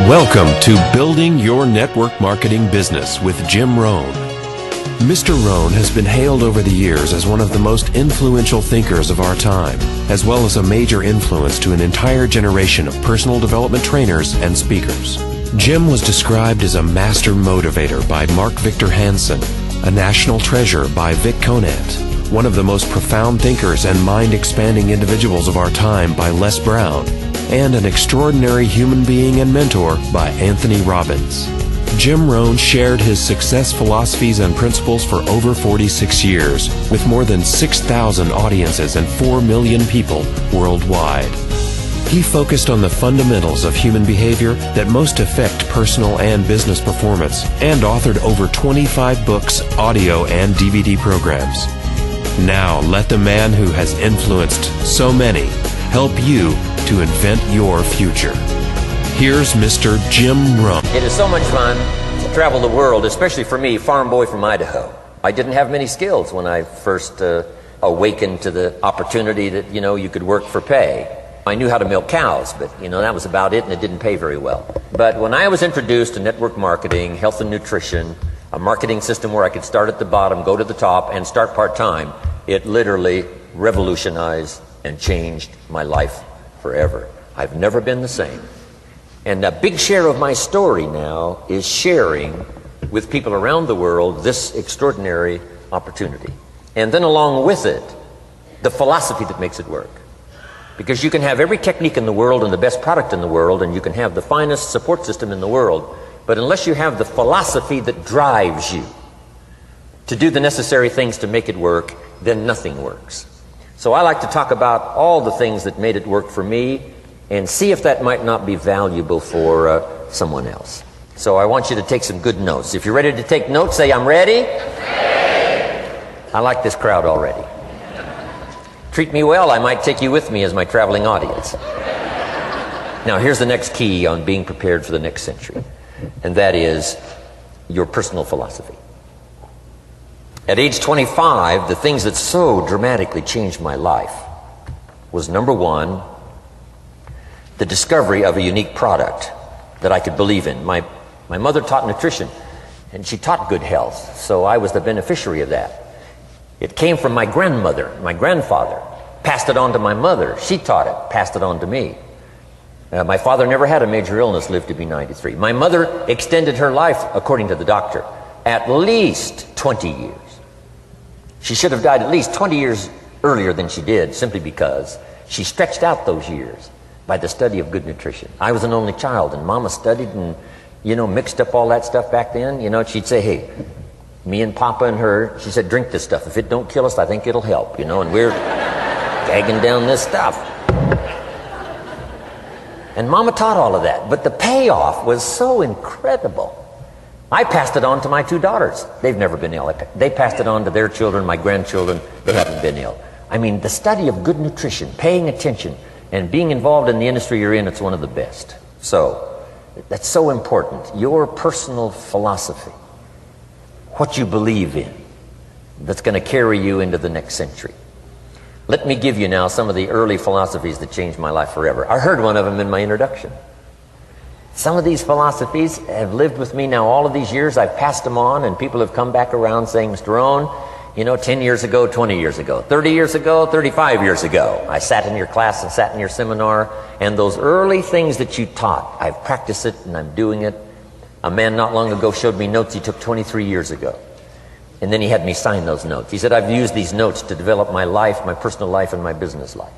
Welcome to Building Your Network Marketing Business with Jim Rohn. Mr. Rohn has been hailed over the years as one of the most influential thinkers of our time, as well as a major influence to an entire generation of personal development trainers and speakers. Jim was described as a master motivator by Mark Victor Hansen, a national treasure by Vic Conant, one of the most profound thinkers and mind-expanding individuals of our time by Les Brown, and an extraordinary human being and mentor by Anthony Robbins. Jim Rohn shared his success philosophies and principles for over 46 years, with more than 6,000 audiences and 4 million people worldwide. He focused on the fundamentals of human behavior that most affect personal and business performance, and authored over 25 books, audio, and DVD programs. Now, let the man who has influenced so many help you to invent your future. Here's Mr. Jim Rohn. It is so much fun to travel the world, especially for me, farm boy from Idaho. I didn't have many skills when I first awakened to the opportunity that, you could work for pay. I knew how to milk cows, but, that was about it, and it didn't pay very well. But when I was introduced to network marketing, health and nutrition, a marketing system where I could start at the bottom, go to the top, and start part-time, it literally revolutionized and changed my life forever. I've never been the same. And a big share of my story now is sharing with people around the world this extraordinary opportunity. And then along with it, the philosophy that makes it work. Because you can have every technique in the world and the best product in the world, and you can have the finest support system in the world, but unless you have the philosophy that drives you to do the necessary things to make it work, then nothing works. So I like to talk about all the things that made it work for me and see if that might not be valuable for someone else. So I want you to take some good notes. If you're ready to take notes, say, I'm ready. I like this crowd already. Treat me well, I might take you with me as my traveling audience. Now here's the next key on being prepared for the next century, and that is your personal philosophy. At age 25, the things that so dramatically changed my life was, number one, the discovery of a unique product that I could believe in. My mother taught nutrition, and she taught good health, so I was the beneficiary of that. It came from my grandmother, my grandfather, passed it on to my mother. She taught it, passed it on to me. My father never had a major illness, lived to be 93. My mother extended her life, according to the doctor, at least 20 years. She should have died at least 20 years earlier than she did, simply because she stretched out those years by the study of good nutrition. I was an only child, and Mama studied and, mixed up all that stuff back then. She'd say, hey, me and Papa and her, she said, drink this stuff. If it don't kill us, I think it'll help, and we're gagging down this stuff. And Mama taught all of that, but the payoff was so incredible. I passed it on to my 2 daughters. They've never been ill. They passed it on to their children, my grandchildren. They haven't been ill. I mean, the study of good nutrition, paying attention, and being involved in the industry you're in, it's one of the best. So, that's so important. Your personal philosophy, what you believe in, that's going to carry you into the next century. Let me give you now some of the early philosophies that changed my life forever. I heard one of them in my introduction. Some of these philosophies have lived with me now all of these years. I've passed them on, and people have come back around saying, Mr. Rohn, 10 years ago, 20 years ago, 30 years ago, 35 years ago, I sat in your class and sat in your seminar, and those early things that you taught, I've practiced it and I'm doing it. A man not long ago showed me notes he took 23 years ago. And then he had me sign those notes. He said, I've used these notes to develop my life, my personal life, and my business life.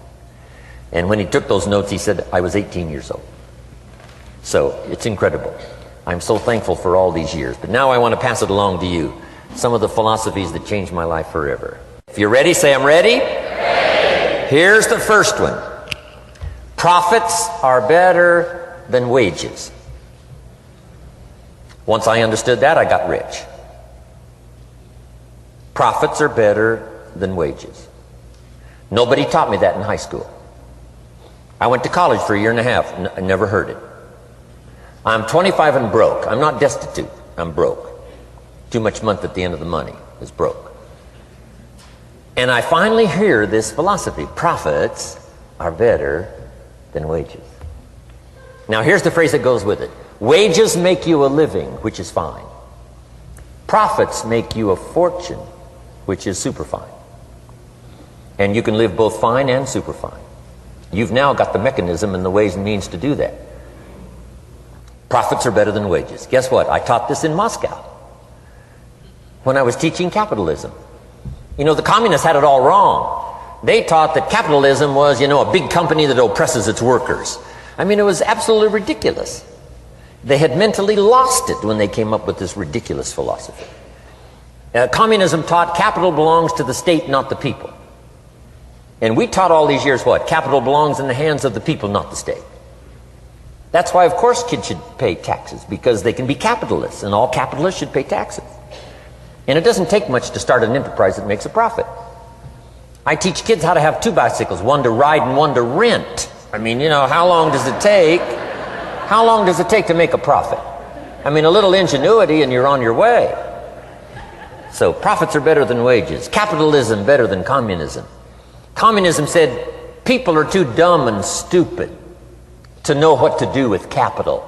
And when he took those notes, he said, I was 18 years old. So it's incredible. I'm so thankful for all these years. But now I want to pass it along to you. Some of the philosophies that changed my life forever. If you're ready, say I'm ready. Ready. Here's the first one. Profits are better than wages. Once I understood that, I got rich. Profits are better than wages. Nobody taught me that in high school. I went to college for a year and a half. I never heard it. I'm 25 and broke. I'm not destitute. I'm broke. Too much month at the end of the money is broke. And I finally hear this philosophy. Profits are better than wages. Now here's the phrase that goes with it. Wages make you a living, which is fine. Profits make you a fortune, which is super fine. And you can live both fine and super fine. You've now got the mechanism and the ways and means to do that. Profits are better than wages. Guess what? I taught this in Moscow when I was teaching capitalism. You know, the communists had it all wrong. They taught that capitalism was, you know, a big company that oppresses its workers. I mean, it was absolutely ridiculous. They had mentally lost it when they came up with this ridiculous philosophy. Communism taught capital belongs to the state, not the people. And we taught all these years what? Capital belongs in the hands of the people, not the state. That's why, of course, kids should pay taxes, because they can be capitalists, and all capitalists should pay taxes. And it doesn't take much to start an enterprise that makes a profit. I teach kids how to have two bicycles, one to ride and one to rent. I mean, you know, how long does it take? How long does it take to make a profit? I mean, a little ingenuity and you're on your way. So profits are better than wages. Capitalism better than communism. Communism said people are too dumb and stupid to know what to do with capital.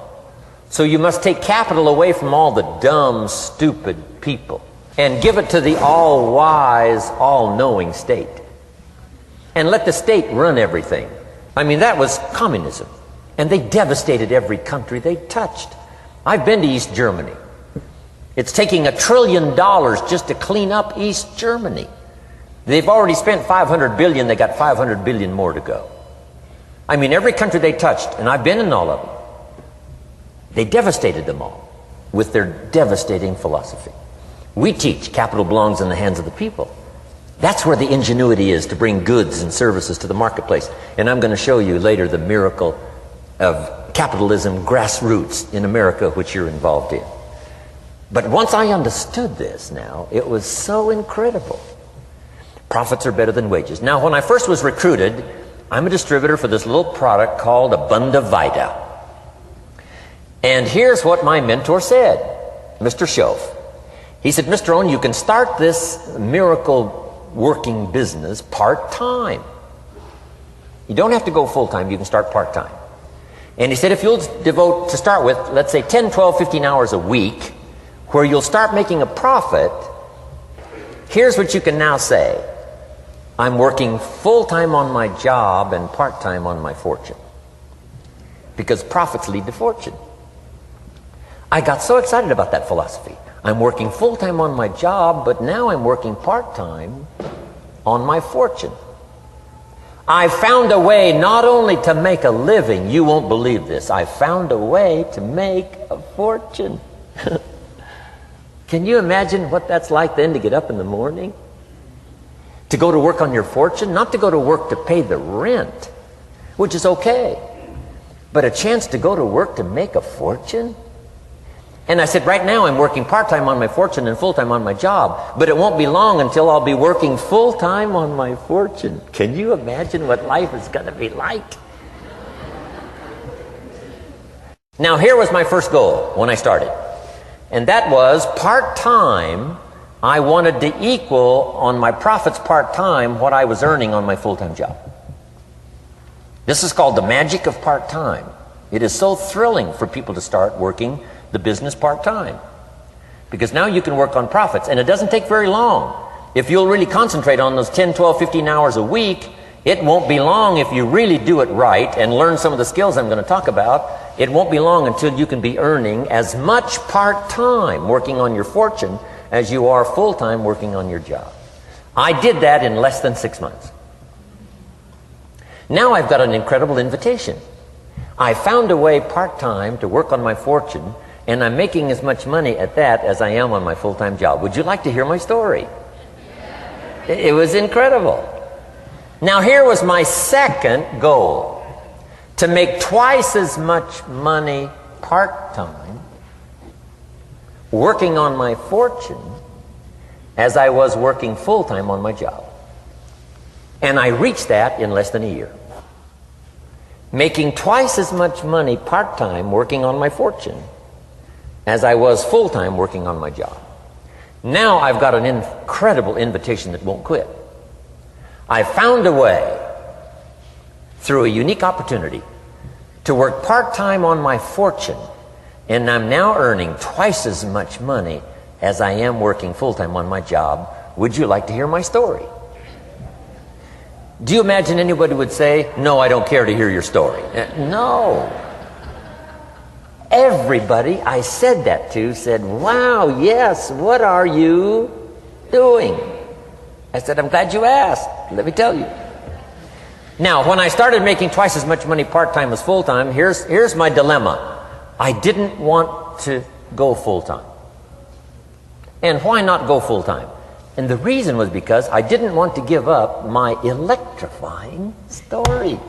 So you must take capital away from all the dumb, stupid people and give it to the all-wise, all-knowing state. And let the state run everything. I mean, that was communism. And they devastated every country they touched. I've been to East Germany. It's taking $1 trillion just to clean up East Germany. They've already spent $500 billion. They got $500 billion more to go. I mean, every country they touched, and I've been in all of them, they devastated them all with their devastating philosophy. We teach capital belongs in the hands of the people. That's where the ingenuity is to bring goods and services to the marketplace. And I'm going to show you later the miracle of capitalism grassroots in America, which you're involved in. But once I understood this now, it was so incredible. Profits are better than wages. Now, when I first was recruited, I'm a distributor for this little product called Abunda Vita. And here's what my mentor said, Mr. Schoaf. He said, Mr. Owen, you can start this miracle working business part-time. You don't have to go full-time, you can start part-time. And he said, if you'll devote, to start with, let's say 10, 12, 15 hours a week, where you'll start making a profit, here's what you can now say. I'm working full-time on my job and part-time on my fortune. Because profits lead to fortune. I got so excited about that philosophy. I'm working full-time on my job, but now I'm working part-time on my fortune. I found a way not only to make a living, you won't believe this, I found a way to make a fortune. Can you imagine what that's like then to get up in the morning? To go to work on your fortune? Not to go to work to pay the rent, which is okay, but a chance to go to work to make a fortune? And I said, right now I'm working part-time on my fortune and full-time on my job, but it won't be long until I'll be working full-time on my fortune. Can you imagine what life is going to be like? Now, here was my first goal when I started, and that was part-time. I wanted to equal on my profits part-time what I was earning on my full-time job. This is called the magic of part-time. It is so thrilling for people to start working the business part-time, because now you can work on profits, and it doesn't take very long. If you'll really concentrate on those 10, 12, 15 hours a week, it won't be long if you really do it right and learn some of the skills I'm going to talk about. It won't be long until you can be earning as much part-time working on your fortune as you are full-time working on your job. I did that in less than 6 months. Now I've got an incredible invitation. I found a way part-time to work on my fortune, and I'm making as much money at that as I am on my full-time job. Would you like to hear my story? It was incredible. Now, here was my second goal, to make twice as much money part-time working on my fortune as I was working full-time on my job. And I reached that in less than a year. Making twice as much money part-time working on my fortune as I was full-time working on my job. Now I've got an incredible invitation that won't quit. I found a way, through a unique opportunity, to work part-time on my fortune And I'm now earning twice as much money as I am working full-time on my job. Would you like to hear my story? Do you imagine anybody would say, no, I don't care to hear your story? No. Everybody I said that to said, wow, yes, what are you doing? I said, I'm glad you asked. Let me tell you. Now, when I started making twice as much money part-time as full-time, here's my dilemma. I didn't want to go full-time. And why not go full-time? And the reason was because I didn't want to give up my electrifying story.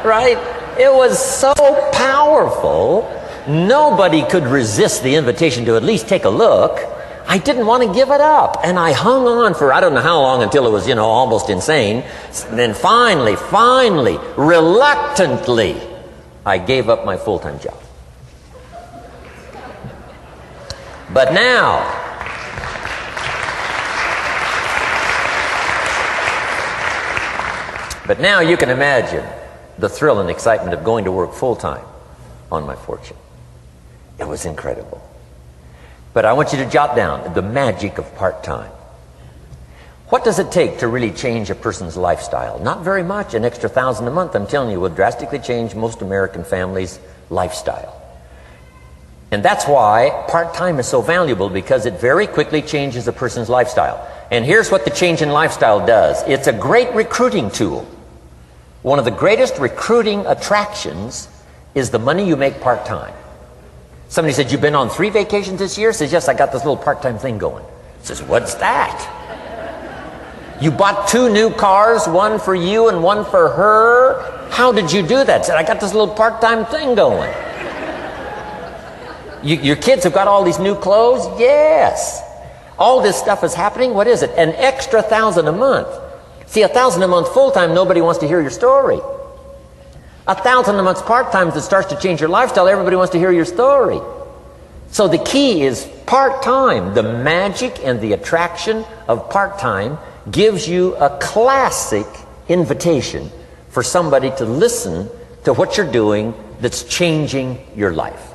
Right? It was so powerful, nobody could resist the invitation to at least take a look. I didn't want to give it up. And I hung on for I don't know how long until it was, almost insane. And then finally, reluctantly, I gave up my full-time job. But now, you can imagine the thrill and excitement of going to work full-time on my fortune. It was incredible. But I want you to jot down the magic of part-time. What does it take to really change a person's lifestyle? Not very much. An extra $1,000 a month, I'm telling you, will drastically change most American families' lifestyle. And that's why part-time is so valuable, because it very quickly changes a person's lifestyle. And here's what the change in lifestyle does. It's a great recruiting tool. One of the greatest recruiting attractions is the money you make part-time. Somebody said, you've been on 3 vacations this year? Says, yes, I got this little part-time thing going. Says, what's that? You bought 2 new cars, one for you and one for her? How did you do that? Said, I got this little part-time thing going. Your kids have got all these new clothes? Yes. All this stuff is happening. What is it? An extra $1,000 a month. See, $1,000 a month full-time, nobody wants to hear your story. $1,000 a month part-time that starts to change your lifestyle, everybody wants to hear your story. So the key is part-time. The magic and the attraction of part-time gives you a classic invitation for somebody to listen to what you're doing that's changing your life.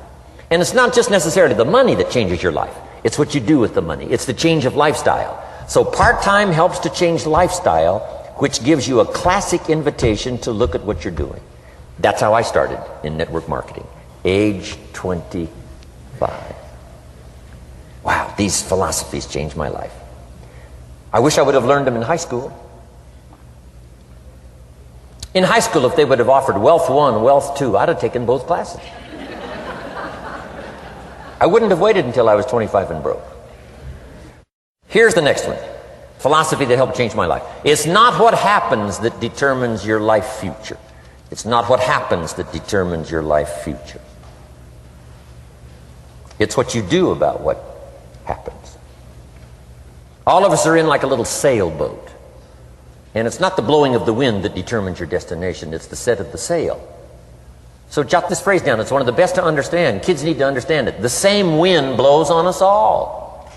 And it's not just necessarily the money that changes your life. It's what you do with the money. It's the change of lifestyle. So part-time helps to change lifestyle, which gives you a classic invitation to look at what you're doing. That's how I started in network marketing, age 25. Wow, these philosophies changed my life. I wish I would have learned them in high school. In high school, if they would have offered Wealth 1, Wealth 2, I'd have taken both classes. I wouldn't have waited until I was 25 and broke. Here's the next one. Philosophy that helped change my life. It's not what happens that determines your life future. It's not what happens that determines your life future. It's what you do about what happens. All of us are in like a little sailboat. And it's not the blowing of the wind that determines your destination. It's the set of the sail. So jot this phrase down. It's one of the best to understand. Kids need to understand it. The same wind blows on us all.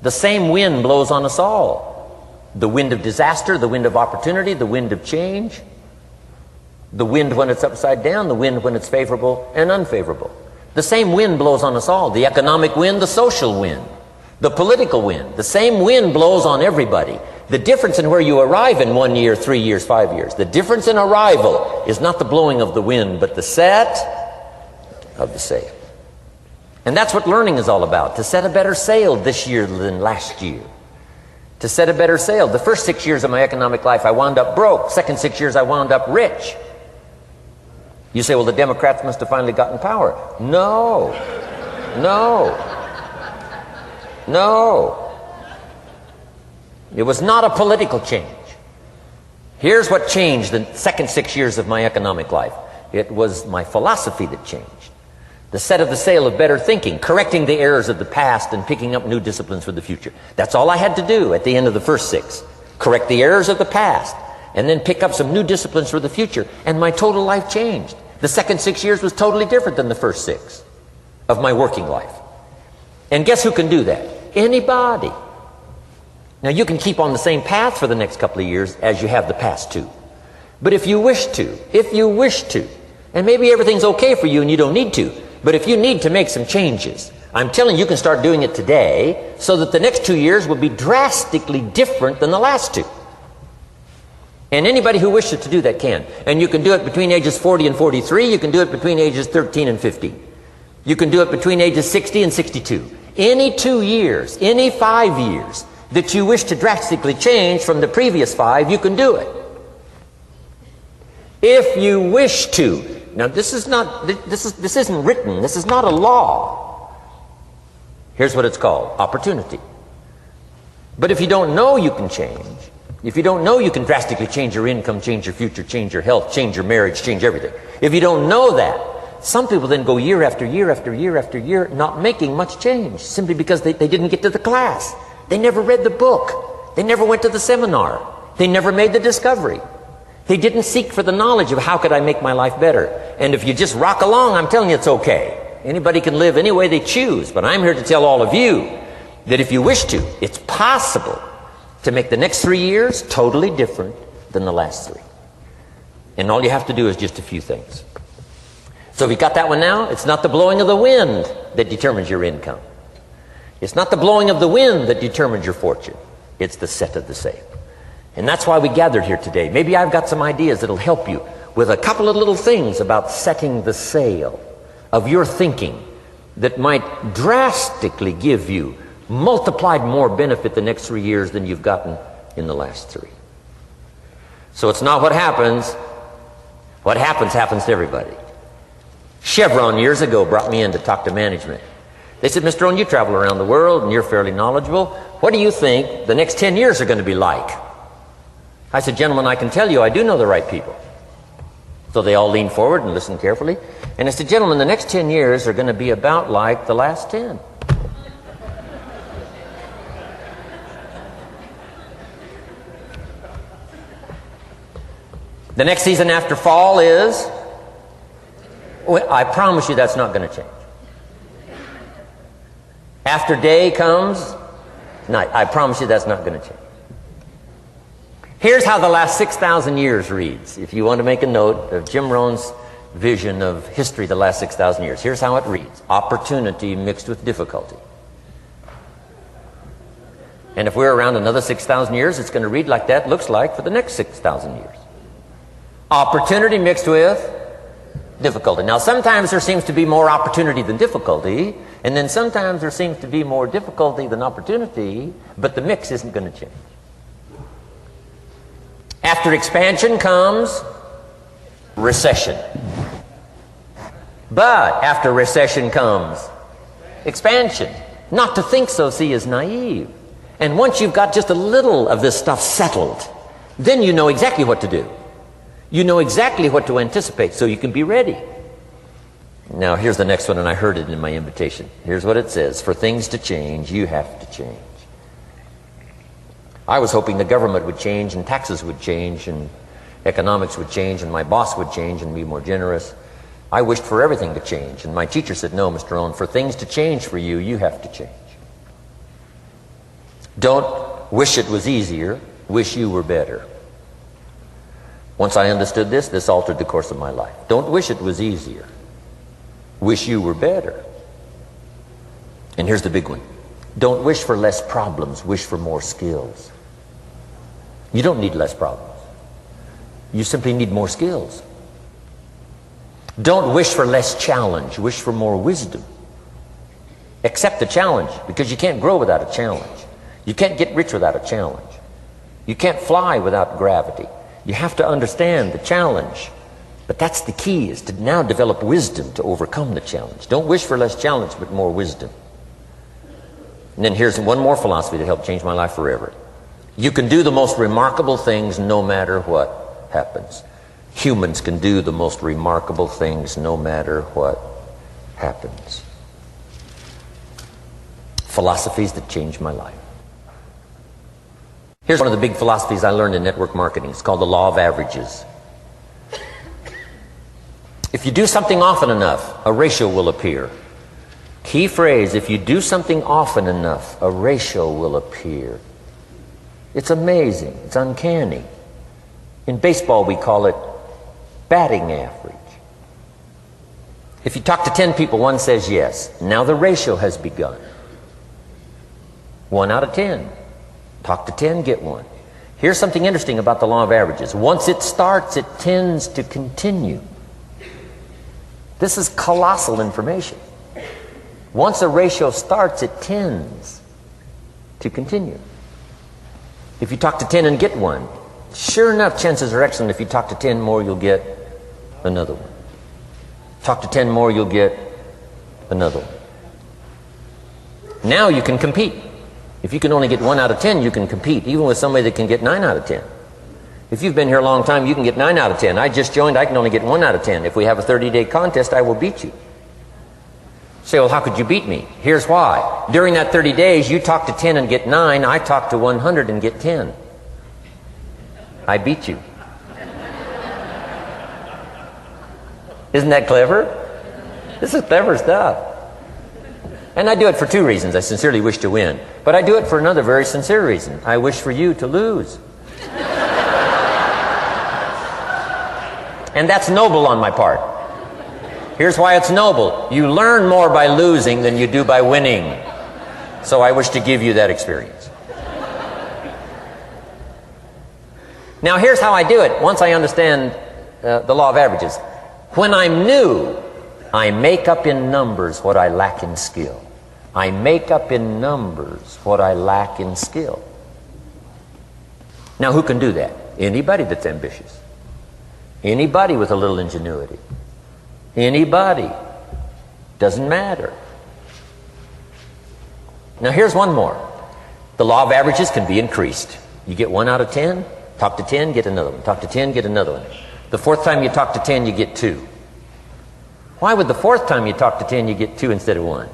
The same wind blows on us all. The wind of disaster, the wind of opportunity, the wind of change. The wind when it's upside down, the wind when it's favorable and unfavorable. The same wind blows on us all. The economic wind, the social wind, the political wind. The same wind blows on everybody. The difference in where you arrive in 1 year, 3 years, 5 years, the difference in arrival is not the blowing of the wind, but the set of the sail. And that's what learning is all about, to set a better sail this year than last year. To set a better sail. The first 6 years of my economic life, I wound up broke. Second 6 years, I wound up rich. You say, well, the Democrats must have finally gotten power. No. It was not a political change. Here's what changed the second 6 years of my economic life. It was my philosophy that changed. The set of the sail of better thinking, correcting the errors of the past and picking up new disciplines for the future. That's all I had to do at the end of the first 6. Correct the errors of the past and then pick up some new disciplines for the future. And my total life changed. The second 6 years was totally different than the first 6 of my working life. And guess who can do that? Anybody. Now you can keep on the same path for the next couple of years as you have the past 2. But if you wish to, And maybe everything's okay for you and you don't need to. But if you need to make some changes, I'm telling you, you can start doing it today so that the next 2 years will be drastically different than the last 2. And anybody who wishes to do that can. And you can do it between ages 40 and 43. You can do it between ages 13 and 15. You can do it between ages 60 and 62. Any 2 years, any 5 years that you wish to drastically change from the previous 5, you can do it. If you wish to. Now this isn't written. This is not a law. Here's what it's called: opportunity. But if you don't know you can change, if you don't know you can drastically change your income, change your future, change your health, change your marriage, change everything, if you don't know that, some people then go year after year after year after year not making much change simply because they didn't get to the class. They never read the book. They never went to the seminar. They never made the discovery. They didn't seek for the knowledge of how could I make my life better. And if you just rock along, I'm telling you it's okay. Anybody can live any way they choose. But I'm here to tell all of you that if you wish to, it's possible to make the next 3 years totally different than the last 3. And all you have to do is just a few things. So if you got that one now, it's not the blowing of the wind that determines your income. It's not the blowing of the wind that determines your fortune. It's the set of the sail. And that's why we gathered here today. Maybe I've got some ideas that'll help you with a couple of little things about setting the sail of your thinking that might drastically give you multiplied more benefit the next 3 years than you've gotten in the last 3. So it's not what happens. What happens to everybody. Chevron years ago brought me in to talk to management. They said, Mr. Owen, you travel around the world and you're fairly knowledgeable. What do you think the next 10 years are going to be like? I said, gentlemen, I can tell you I do know the right people. So they all leaned forward and listened carefully. And I said, gentlemen, the next 10 years are going to be about like the last 10. The next season after fall is, well, I promise you that's not going to change. After day comes night. I promise you that's not going to change. Here's how the last 6,000 years reads. If you want to make a note of Jim Rohn's vision of history the last 6,000 years, here's how it reads. Opportunity mixed with difficulty. And if we're around another 6,000 years, it's going to read like that looks like for the next 6,000 years. Opportunity mixed with difficulty. Now, sometimes there seems to be more opportunity than difficulty, and then sometimes there seems to be more difficulty than opportunity, but the mix isn't going to change. After expansion comes recession. But after recession comes expansion. Not to think so, see, is naive. And once you've got just a little of this stuff settled, then you know exactly what to do. You know exactly what to anticipate, so you can be ready. Now, here's the next one, and I heard it in my invitation. Here's what it says. For things to change, you have to change. I was hoping the government would change, and taxes would change, and economics would change, and my boss would change and be more generous. I wished for everything to change, and my teacher said, no, Mr. Owen, for things to change for you, you have to change. Don't wish it was easier, wish you were better. Once I understood this, this altered the course of my life. Don't wish it was easier. Wish you were better. And here's the big one. Don't wish for less problems. Wish for more skills. You don't need less problems. You simply need more skills. Don't wish for less challenge. Wish for more wisdom. Accept the challenge, because you can't grow without a challenge. You can't get rich without a challenge. You can't fly without gravity. You have to understand the challenge. But that's the key, is to now develop wisdom to overcome the challenge. Don't wish for less challenge, but more wisdom. And then here's one more philosophy that helped change my life forever. You can do the most remarkable things no matter what happens. Humans can do the most remarkable things no matter what happens. Philosophies that changed my life. Here's one of the big philosophies I learned in network marketing. It's called the law of averages. If you do something often enough, a ratio will appear. Key phrase, if you do something often enough, a ratio will appear. It's amazing. It's uncanny. In baseball, we call it batting average. If you talk to 10 people, one says yes. Now the ratio has begun. 1 out of 10. Talk to 10, get 1. Here's something interesting about the law of averages. Once it starts, it tends to continue. This is colossal information. Once a ratio starts, it tends to continue. If you talk to 10 and get 1, sure enough, chances are excellent if you talk to 10 more, you'll get another one. Talk to 10 more, you'll get another one. Now you can compete. If you can only get 1 out of 10, you can compete, even with somebody that can get 9 out of 10. If you've been here a long time, you can get 9 out of 10. I just joined, I can only get 1 out of 10. If we have a 30-day contest, I will beat you. Say, well, how could you beat me? Here's why. During that 30 days, you talk to 10 and get 9. I talk to 100 and get 10. I beat you. Isn't that clever? This is clever stuff. And I do it for 2 reasons. I sincerely wish to win. But I do it for another very sincere reason. I wish for you to lose. And that's noble on my part. Here's why it's noble. You learn more by losing than you do by winning. So I wish to give you that experience. Now here's how I do it once I understand the law of averages. When I'm new, I make up in numbers what I lack in skill. I make up in numbers what I lack in skill. Now who can do that? Anybody that's ambitious. Anybody with a little ingenuity. Anybody. Doesn't matter. Now here's one more. The law of averages can be increased. You get 1 out of 10, talk to 10, get another one. Talk to 10, get another one. The 4th time you talk to 10, you get 2. Why would the 4th time you talk to 10, you get 2 instead of 1?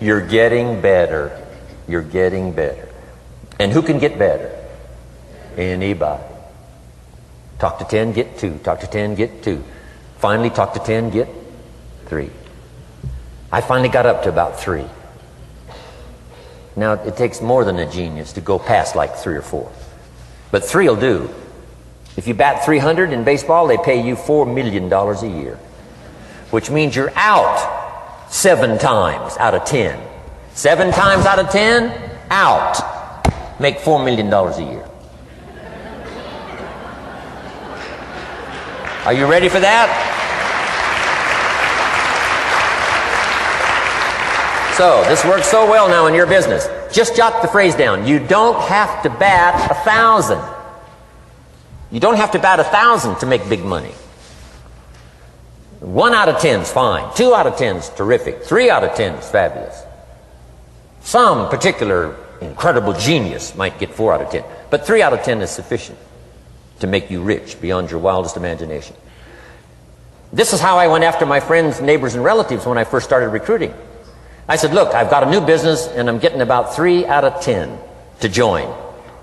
You're getting better. You're getting better. And who can get better? Anybody. Talk to 10, get 2. Talk to 10, get 2. Finally, talk to 10, get 3. I finally got up to about 3. Now, it takes more than a genius to go past like 3 or 4. But 3 will do. If you bat 300 in baseball, they pay you $4 million a year. Which means you're out 7 times out of 10. 7 times out of 10, out. Make $4 million a year. Are you ready for that? So, this works so well now in your business. Just jot the phrase down. You don't have to bat 1,000. You don't have to bat 1,000 to make big money. 1 out of 10 is fine. 2 out of 10 is terrific. 3 out of 10 is fabulous. Some particular incredible genius might get 4 out of 10. But 3 out of 10 is sufficient to make you rich beyond your wildest imagination. This is how I went after my friends, neighbors, and relatives when I first started recruiting. I said, look, I've got a new business and I'm getting about 3 out of 10 to join.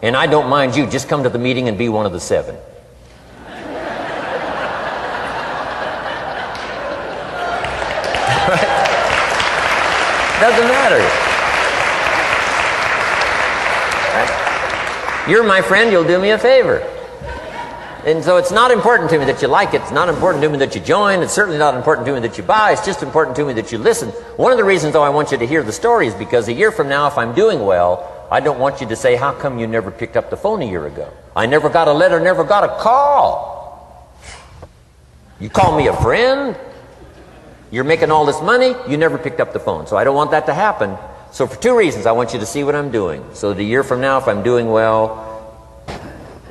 And I don't mind you, just come to the meeting and be one of the 7. Doesn't matter. Right? You're my friend, you'll do me a favor. And so it's not important to me that you like it. It's not important to me that you join. It's certainly not important to me that you buy. It's just important to me that you listen. One of the reasons, though, I want you to hear the story is because a year from now, if I'm doing well, I don't want you to say, how come you never picked up the phone a year ago? I never got a letter, never got a call. You call me a friend? You're making all this money, you never picked up the phone. So I don't want that to happen. So for 2 reasons, I want you to see what I'm doing. So the year from now, if I'm doing well,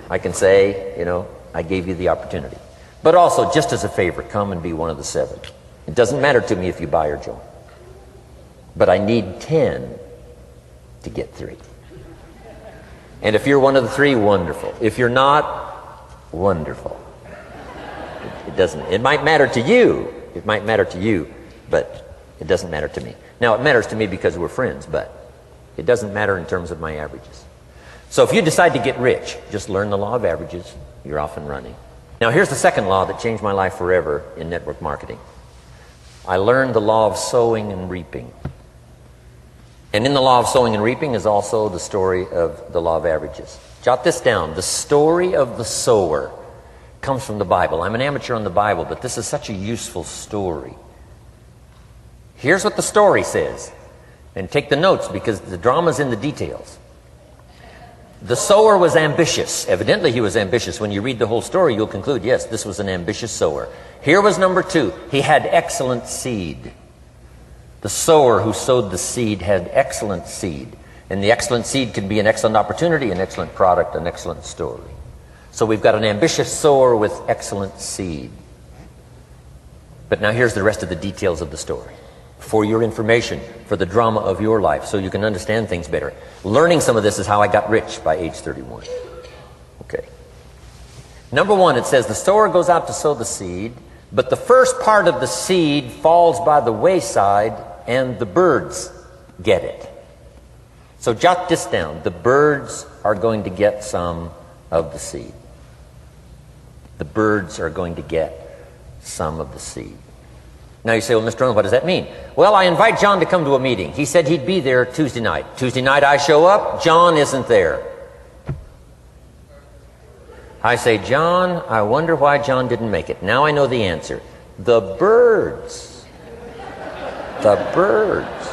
I can say, you know, I gave you the opportunity. But also, just as a favor, come and be one of the 7. It doesn't matter to me if you buy or join. But I need 10 to get 3. And if you're one of the 3, wonderful. If you're not, wonderful. It doesn't. It might matter to you. It might matter to you, but it doesn't matter to me. Now, it matters to me because we're friends, but it doesn't matter in terms of my averages. So if you decide to get rich, just learn the law of averages. You're off and running. Now, here's the second law that changed my life forever in network marketing. I learned the law of sowing and reaping. And in the law of sowing and reaping is also the story of the law of averages. Jot this down. The story of the sower comes from the Bible. I'm an amateur on the Bible, but this is such a useful story. Here's what the story says. And take the notes because the drama's in the details. The sower was ambitious. Evidently he was ambitious. When you read the whole story, you'll conclude, yes, this was an ambitious sower. Here was number 2. He had excellent seed. The sower who sowed the seed had excellent seed. And the excellent seed can be an excellent opportunity, an excellent product, an excellent story. So we've got an ambitious sower with excellent seed. But now here's the rest of the details of the story. For your information, for the drama of your life, so you can understand things better. Learning some of this is how I got rich by age 31. Okay. Number 1, it says the sower goes out to sow the seed, but the first part of the seed falls by the wayside and the birds get it. So jot this down. The birds are going to get some of the seed. The birds are going to get some of the seed. Now you say, well, Mr. Rohn, what does that mean? Well, I invite John to come to a meeting. He said he'd be there Tuesday night. Tuesday night I show up, John isn't there. I say, John, I wonder why John didn't make it. Now I know the answer. The birds. The birds.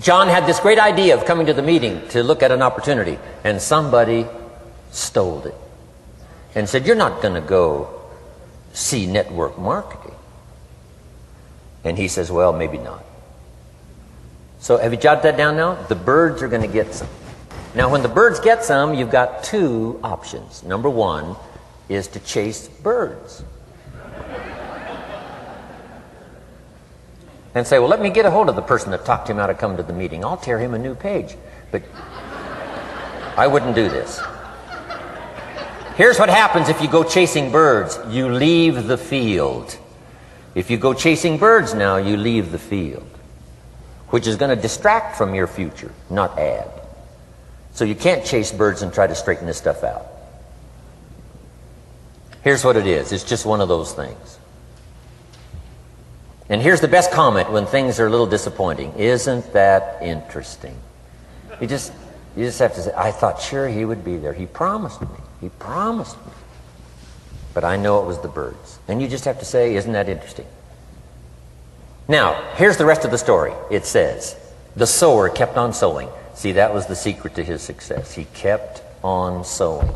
John had this great idea of coming to the meeting to look at an opportunity, and somebody stole it and said, you're not going to go see network marketing. And he says, well, maybe not. So have you jotted that down now? The birds are going to get some. Now when the birds get some, you've got 2 options. Number 1 is to chase birds. And say, well, let me get a hold of the person that talked him out of coming to the meeting. I'll tear him a new page. But I wouldn't do this. Here's what happens if you go chasing birds. You leave the field. If you go chasing birds now, you leave the field, which is going to distract from your future, not add. So you can't chase birds and try to straighten this stuff out. Here's what it is. It's just one of those things. And here's the best comment when things are a little disappointing. Isn't that interesting? You just have to say, I thought sure he would be there. He promised me. He promised me. But I know it was the birds. And you just have to say, isn't that interesting? Now, here's the rest of the story. It says, the sower kept on sowing. See, that was the secret to his success. He kept on sowing.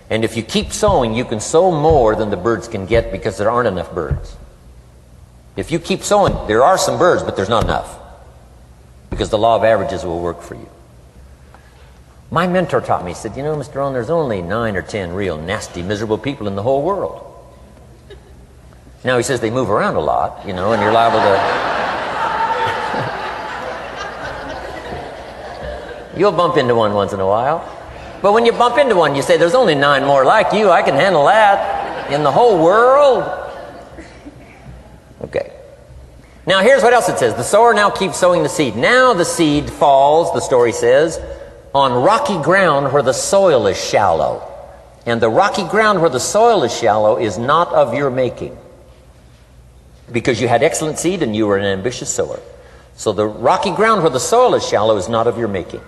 And if you keep sowing, you can sow more than the birds can get because there aren't enough birds. If you keep sowing, there are some birds, but there's not enough. Because the law of averages will work for you. My mentor taught me, he said, you know, Mr. Rohn, there's only 9 or 10 real nasty, miserable people in the whole world. Now he says they move around a lot, you know, and you're liable to... You'll bump into one once in a while. But when you bump into one, you say, there's only 9 more like you. I can handle that in the whole world. Okay. Now here's what else it says. The sower now keeps sowing the seed. Now the seed falls, the story says, on rocky ground where the soil is shallow. And the rocky ground where the soil is shallow is not of your making. Because you had excellent seed and you were an ambitious sower. So the rocky ground where the soil is shallow is not of your making.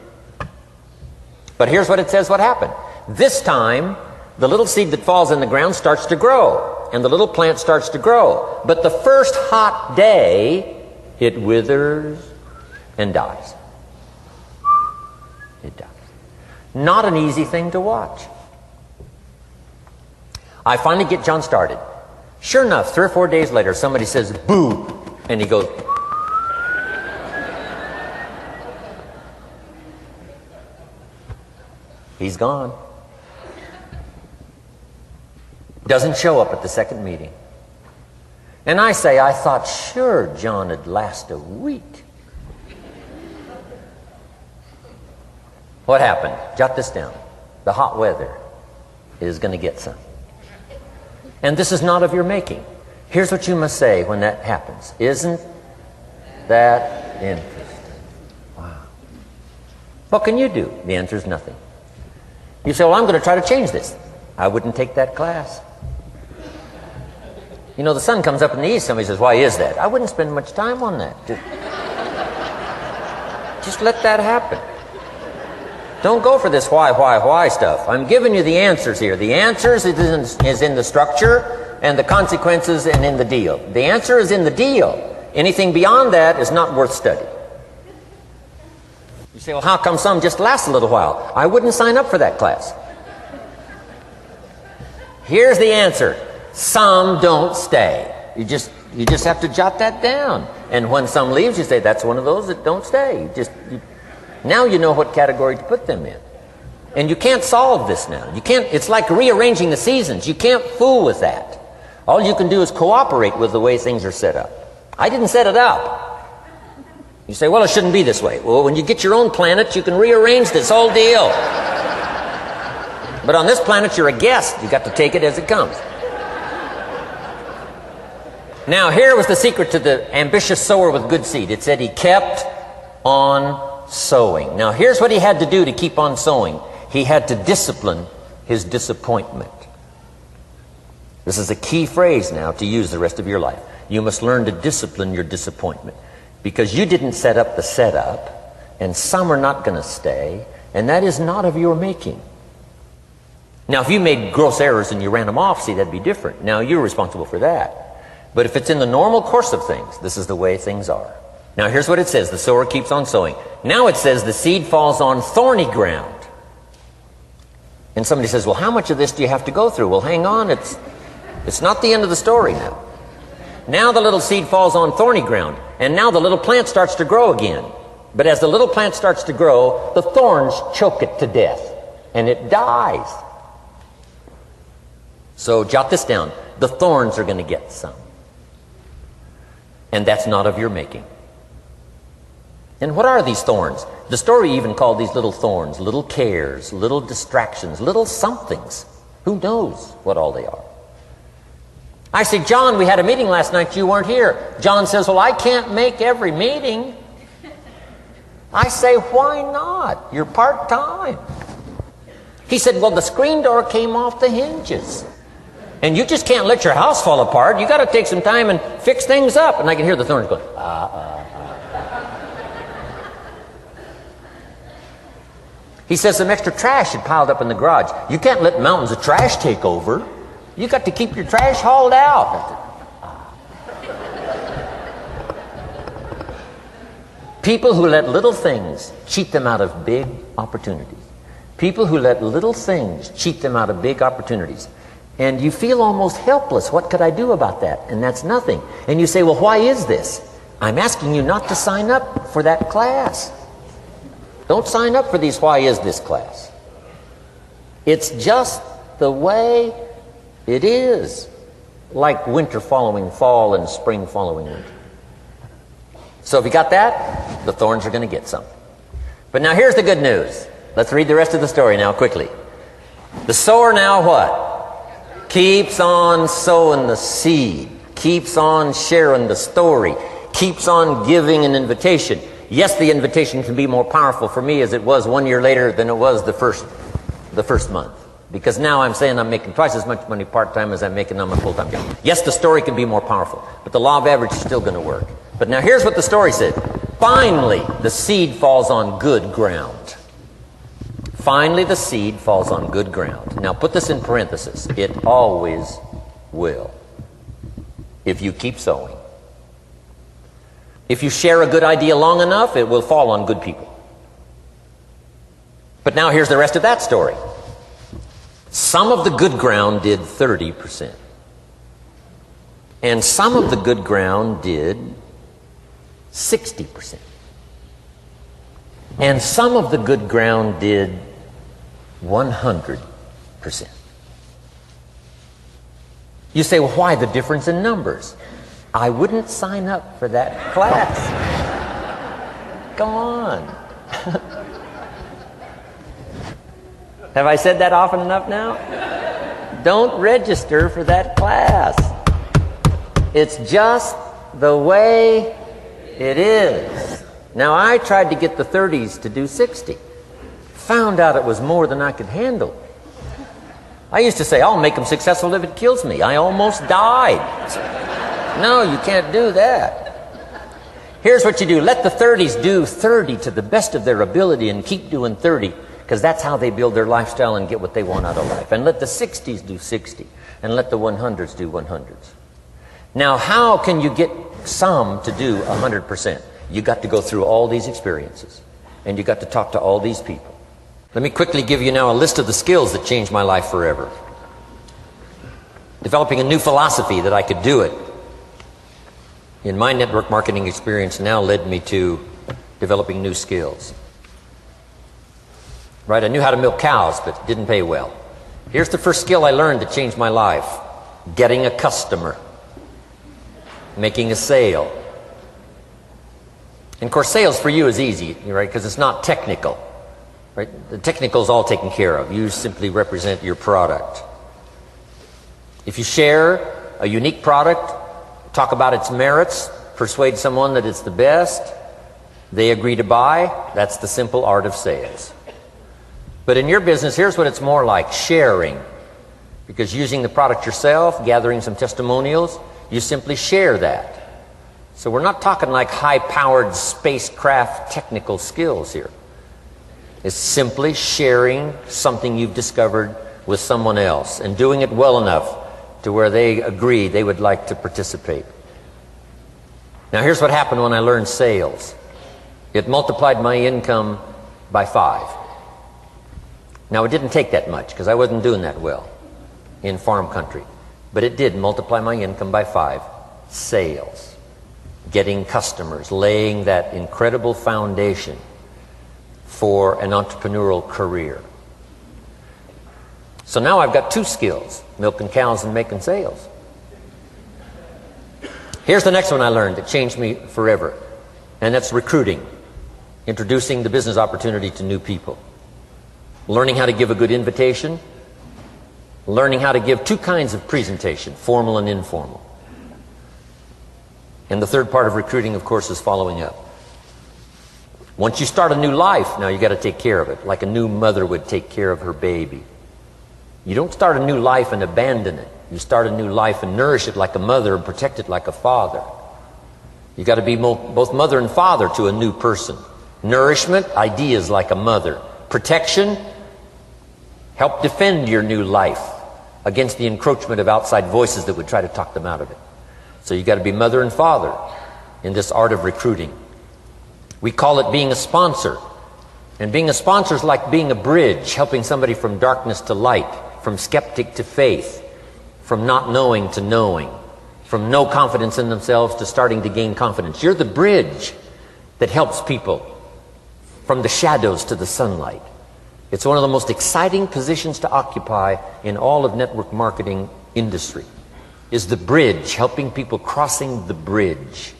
But here's what it says what happened. This time, the little seed that falls in the ground starts to grow. And the little plant starts to grow. But the first hot day, it withers and dies. It dies. Not an easy thing to watch. I finally get John started. Sure enough, 3 or 4 days later, somebody says, boo! And he goes... He's gone. Doesn't show up at the second meeting. And I say, I thought sure John would last a week. What happened? Jot this down. The hot weather is going to get some. And this is not of your making. Here's what you must say when that happens. Isn't that interesting? Wow. What can you do? The answer is nothing. You say, well, I'm going to try to change this. I wouldn't take that class. You know, the sun comes up in the east. Somebody says, why is that? I wouldn't spend much time on that. Just let that happen. Don't go for this why stuff. I'm giving you the answers here. The answers is in the structure, and the consequences and in the deal. The answer is in the deal. Anything beyond that is not worth study. You say, well, how come some just last a little while? I wouldn't sign up for that class. Here's the answer. Some don't stay. You just have to jot that down. And when some leaves, you say, that's one of those that don't stay. Now you know what category to put them in. And you can't solve this now. You can't. It's like rearranging the seasons. You can't fool with that. All you can do is cooperate with the way things are set up. I didn't set it up. You say, well, it shouldn't be this way. Well, when you get your own planet, you can rearrange this whole deal. But on this planet, you're a guest. You got to take it as it comes. Now, here was the secret to the ambitious sower with good seed. It said he kept on sowing. Now, here's what he had to do to keep on sowing. He had to discipline his disappointment. This is a key phrase now to use the rest of your life. You must learn to discipline your disappointment, because you didn't set up the setup, and some are not going to stay, and that is not of your making. Now, if you made gross errors and you ran them off, see, that'd be different. Now, you're responsible for that. But if it's in the normal course of things, this is the way things are. Now, here's what it says. The sower keeps on sowing. Now it says the seed falls on thorny ground. And somebody says, well, how much of this do you have to go through? Well, hang on. It's not the end of the story now. Now the little seed falls on thorny ground, and now the little plant starts to grow again. But as the little plant starts to grow, the thorns choke it to death, and it dies. So jot this down. The thorns are going to get some. And that's not of your making. And what are these thorns? The story even called these little thorns, little cares, little distractions, little somethings. Who knows what all they are? I say, John, we had a meeting last night, you weren't here. John says, well, I can't make every meeting. I say, why not? You're part-time. He said, well, the screen door came off the hinges. And you just can't let your house fall apart. You got to take some time and fix things up. And I can hear the thorns going, He says some extra trash had piled up in the garage. You can't let mountains of trash take over. You got to keep your trash hauled out. People who let little things cheat them out of big opportunities. People who let little things cheat them out of big opportunities. And you feel almost helpless. What could I do about that? And that's nothing. And you say, well, why is this? I'm asking you not to sign up for that class. Don't sign up for these why is this class. It's just the way it is, like winter following fall and spring following winter. So if you got that, the thorns are going to get some. But now here's the good news. Let's read the rest of the story now quickly. The sower now what? Keeps on sowing the seed, keeps on sharing the story, keeps on giving an invitation. Yes, the invitation can be more powerful for me as it was 1 year later than it was the first month. Because now I'm saying I'm making twice as much money part-time as I'm making on my full-time job. Yes, the story can be more powerful, but the law of average is still going to work. But now here's what the story said. Finally, the seed falls on good ground. Finally, the seed falls on good ground. Now put this in parentheses. It always will, if you keep sowing. If you share a good idea long enough, it will fall on good people. But now here's the rest of that story. Some of the good ground did 30%. And some of the good ground did 60%. And some of the good ground did 100%. You say, well, why the difference in numbers? I wouldn't sign up for that class. Come on. Have I said that often enough now? Don't register for that class. It's just the way it is. Now, I tried to get the 30s to do 60. Found out it was more than I could handle. I used to say, I'll make them successful if it kills me. I almost died. No, you can't do that. Here's what you do. Let the 30s do 30 to the best of their ability and keep doing 30. because that's how they build their lifestyle and get what they want out of life. And let the 60s do 60, and let the 100s do 100s. Now, how can you get some to do 100%? You got to go through all these experiences, and you got to talk to all these people. Let me quickly give you now a list of the skills that changed my life forever. Developing a new philosophy that I could do it in my network marketing experience now led me to developing new skills. Right, I knew how to milk cows, but it didn't pay well. Here's the first skill I learned that changed my life: getting a customer, making a sale. And of course, sales for you is easy, right? Because it's not technical, right? The technical is all taken care of. You simply represent your product. If you share a unique product, talk about its merits, persuade someone that it's the best, they agree to buy, that's the simple art of sales. But in your business, here's what it's more like: sharing. Because using the product yourself, gathering some testimonials, you simply share that. So we're not talking like high-powered spacecraft technical skills here. It's simply sharing something you've discovered with someone else and doing it well enough to where they agree they would like to participate. Now here's what happened when I learned sales. It multiplied my income by 5. Now it didn't take that much because I wasn't doing that well in farm country. But it did multiply my income by 5. Sales. Getting customers. Laying that incredible foundation for an entrepreneurial career. So now I've got 2 skills: milking cows and making sales. Here's the next one I learned that changed me forever, and that's recruiting. Introducing the business opportunity to new people. Learning how to give a good invitation. Learning how to give 2 kinds of presentation, formal and informal. And the third part of recruiting, of course, is following up. Once you start a new life, now you got to take care of it, like a new mother would take care of her baby. You don't start a new life and abandon it. You start a new life and nourish it like a mother and protect it like a father. You got to be both mother and father to a new person. Nourishment, ideas like a mother. Protection, help defend your new life against the encroachment of outside voices that would try to talk them out of it. So you got to be mother and father in this art of recruiting. We call it being a sponsor. And being a sponsor is like being a bridge, helping somebody from darkness to light, from skeptic to faith, from not knowing to knowing, from no confidence in themselves to starting to gain confidence. You're the bridge that helps people from the shadows to the sunlight. It's one of the most exciting positions to occupy in all of network marketing industry, is the bridge, helping people crossing the bridge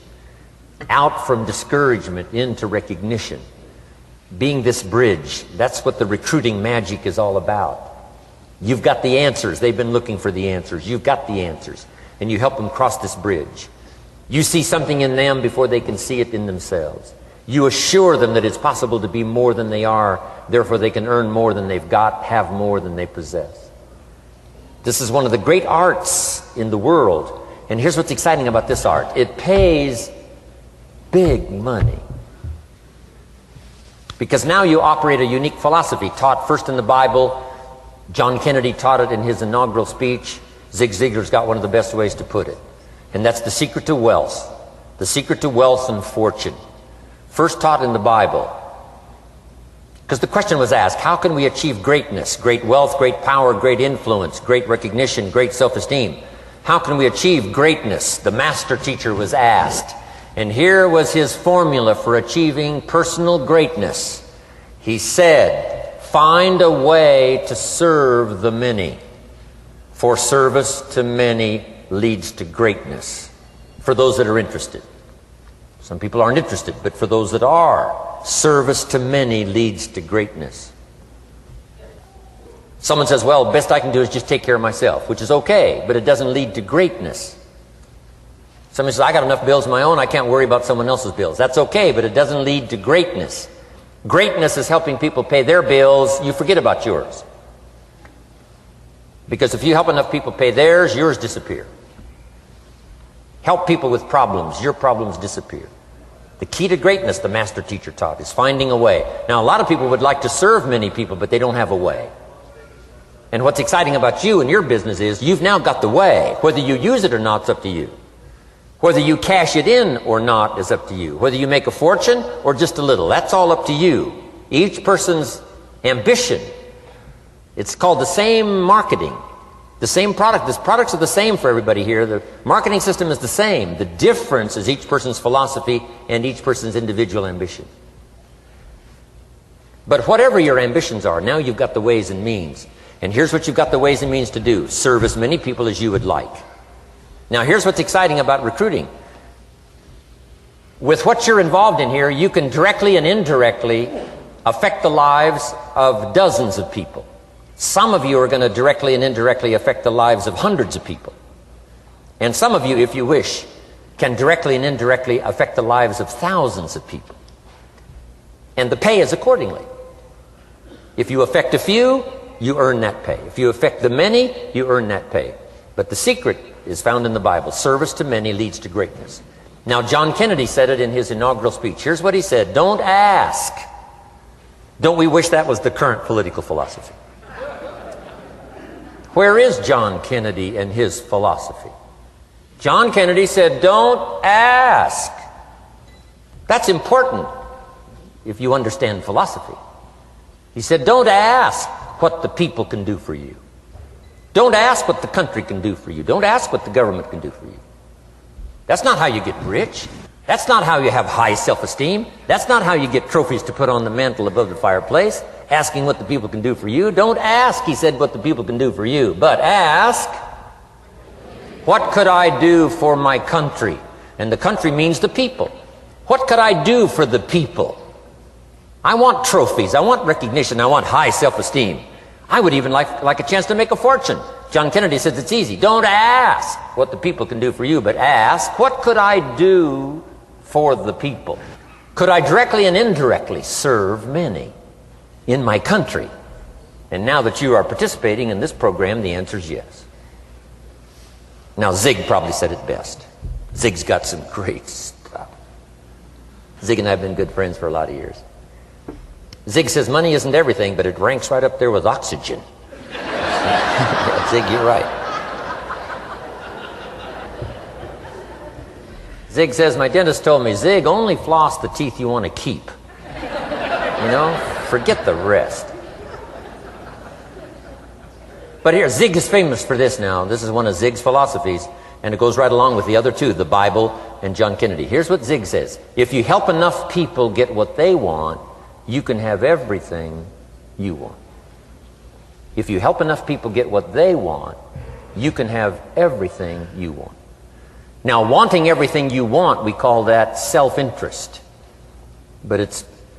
out from discouragement into recognition. Being this bridge, that's what the recruiting magic is all about. You've got the answers. They've been looking for the answers. You've got the answers. And you help them cross this bridge. You see something in them before they can see it in themselves. You assure them that it's possible to be more than they are, therefore they can earn more than they've got, have more than they possess. This is one of the great arts in the world. And here's what's exciting about this art. It pays big money. Because now you operate a unique philosophy taught first in the Bible. John Kennedy taught it in his inaugural speech. Zig Ziglar's got one of the best ways to put it. And that's the secret to wealth. The secret to wealth and fortune. First taught in the Bible. Because the question was asked, how can we achieve greatness? Great wealth, great power, great influence, great recognition, great self-esteem. How can we achieve greatness? The master teacher was asked. And here was his formula for achieving personal greatness. He said, find a way to serve the many. For service to many leads to greatness. For those that are interested. Some people aren't interested, but for those that are, service to many leads to greatness. Someone says, well, best I can do is just take care of myself, which is okay, but it doesn't lead to greatness. Someone says, I got enough bills of my own, I can't worry about someone else's bills. That's okay, but it doesn't lead to greatness. Greatness is helping people pay their bills, you forget about yours. Because if you help enough people pay theirs, yours disappear. Help people with problems, your problems disappear. The key to greatness, the master teacher taught, is finding a way. Now, a lot of people would like to serve many people, but they don't have a way. And what's exciting about you and your business is you've now got the way. Whether you use it or not, it's up to you. Whether you cash it in or not is up to you. Whether you make a fortune or just a little, that's all up to you. Each person's ambition, it's called the same marketing. The same product. The products are the same for everybody here. The marketing system is the same. The difference is each person's philosophy and each person's individual ambition. But whatever your ambitions are, now you've got the ways and means. And here's what you've got the ways and means to do. Serve as many people as you would like. Now here's what's exciting about recruiting. With what you're involved in here, you can directly and indirectly affect the lives of dozens of people. Some of you are going to directly and indirectly affect the lives of hundreds of people. And some of you, if you wish, can directly and indirectly affect the lives of thousands of people. And the pay is accordingly. If you affect a few, you earn that pay. If you affect the many, you earn that pay. But the secret is found in the Bible. Service to many leads to greatness. Now, John Kennedy said it in his inaugural speech. Here's what he said: don't ask. Don't we wish that was the current political philosophy? Where is John Kennedy and his philosophy? John Kennedy said, don't ask. That's important if you understand philosophy. He said, don't ask what the people can do for you. Don't ask what the country can do for you. Don't ask what the government can do for you. That's not how you get rich. That's not how you have high self-esteem. That's not how you get trophies to put on the mantle above the fireplace, asking what the people can do for you. Don't ask, he said, what the people can do for you, but ask, what could I do for my country? And the country means the people. What could I do for the people? I want trophies. I want recognition. I want high self-esteem. I would even like a chance to make a fortune. John Kennedy says it's easy. Don't ask what the people can do for you, but ask, what could I do for the people? Could I directly and indirectly serve many in my country? And now that you are participating in this program, the answer is yes. Now, Zig probably said it best. Zig's got some great stuff. Zig and I have been good friends for a lot of years. Zig says money isn't everything, but it ranks right up there with oxygen. Yeah, Zig, you're right. Zig says, my dentist told me, Zig, only floss the teeth you want to keep. You know, forget the rest. But here, Zig is famous for this now. This is one of Zig's philosophies, and it goes right along with the other two, the Bible and John Kennedy. Here's what Zig says: if you help enough people get what they want, you can have everything you want. If you help enough people get what they want, you can have everything you want. Now, wanting everything you want, we call that self-interest. But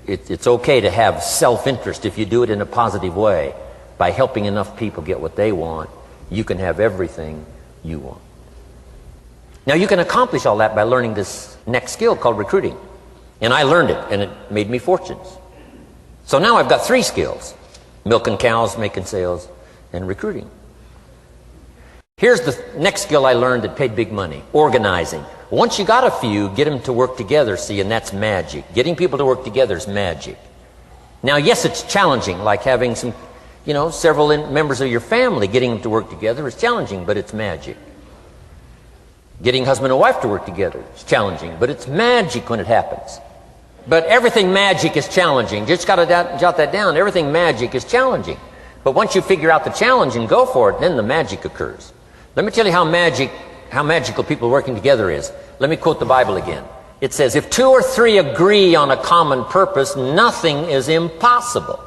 it's okay to have self-interest if you do it in a positive way. By helping enough people get what they want, you can have everything you want. Now, you can accomplish all that by learning this next skill called recruiting. And I learned it, and it made me fortunes. So now I've got 3 skills: milking cows, making sales, and recruiting. Here's the next skill I learned that paid big money: organizing. Once you got a few, get them to work together, see, and that's magic. Getting people to work together is magic. Now, yes, it's challenging, like having several members of your family, getting them to work together is challenging, but it's magic. Getting husband and wife to work together is challenging, but it's magic when it happens. But everything magic is challenging. Just got to jot that down. Everything magic is challenging. But once you figure out the challenge and go for it, then the magic occurs. Let me tell you how magical people working together is. Let me quote the Bible again. It says, if 2 or 3 agree on a common purpose, nothing is impossible.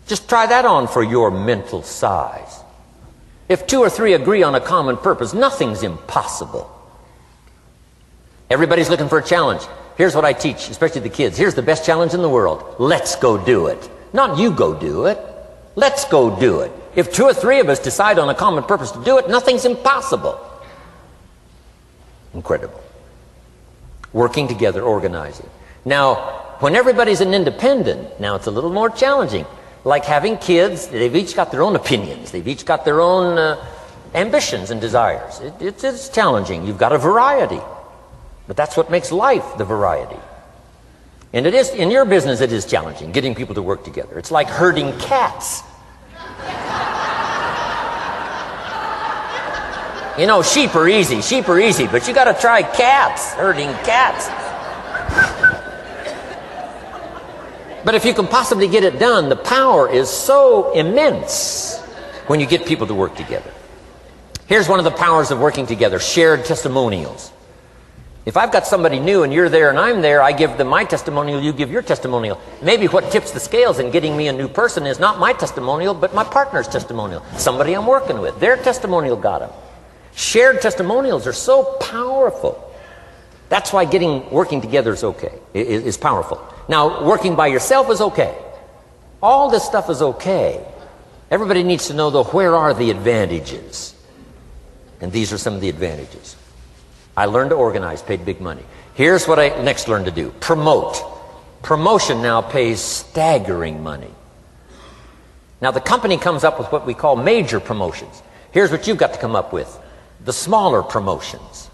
Just try that on for your mental size. If 2 or 3 agree on a common purpose, nothing's impossible. Everybody's looking for a challenge. Here's what I teach, especially the kids. Here's the best challenge in the world. Let's go do it. Not you go do it. Let's go do it. If 2 or 3 of us decide on a common purpose to do it, nothing's impossible. Incredible. Working together, organizing. Now, when everybody's an independent, now it's a little more challenging. Like having kids, they've each got their own opinions. They've each got their own ambitions and desires. It's challenging. You've got a variety. But that's what makes life the variety. And it is, in your business, it is challenging, getting people to work together. It's like herding cats. You know, sheep are easy, but you got to try cats, herding cats. But if you can possibly get it done, the power is so immense when you get people to work together. Here's one of the powers of working together: shared testimonials. If I've got somebody new and you're there and I'm there, I give them my testimonial, you give your testimonial. Maybe what tips the scales in getting me a new person is not my testimonial, but my partner's testimonial. Somebody I'm working with, their testimonial got them. Shared testimonials are so powerful. That's why working together is okay, is powerful. Now, working by yourself is okay. All this stuff is okay. Everybody needs to know, though, where are the advantages? And these are some of the advantages. I learned to organize, paid big money. Here's what I next learned to do: promote. Promotion now pays staggering money. Now, the company comes up with what we call major promotions. Here's what you've got to come up with: the smaller promotions.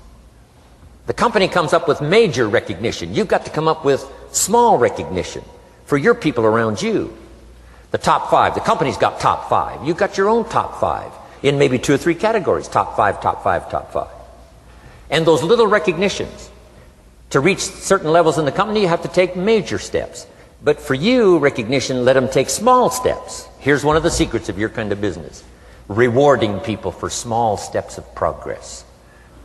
The company comes up with major recognition. You've got to come up with small recognition for your people around you. The top 5. The company's got top 5. You've got your own top 5 in maybe 2 or 3 categories: top 5, top 5, top 5. And those little recognitions, to reach certain levels in the company, you have to take major steps. But for you, recognition, let them take small steps. Here's one of the secrets of your kind of business: rewarding people for small steps of progress.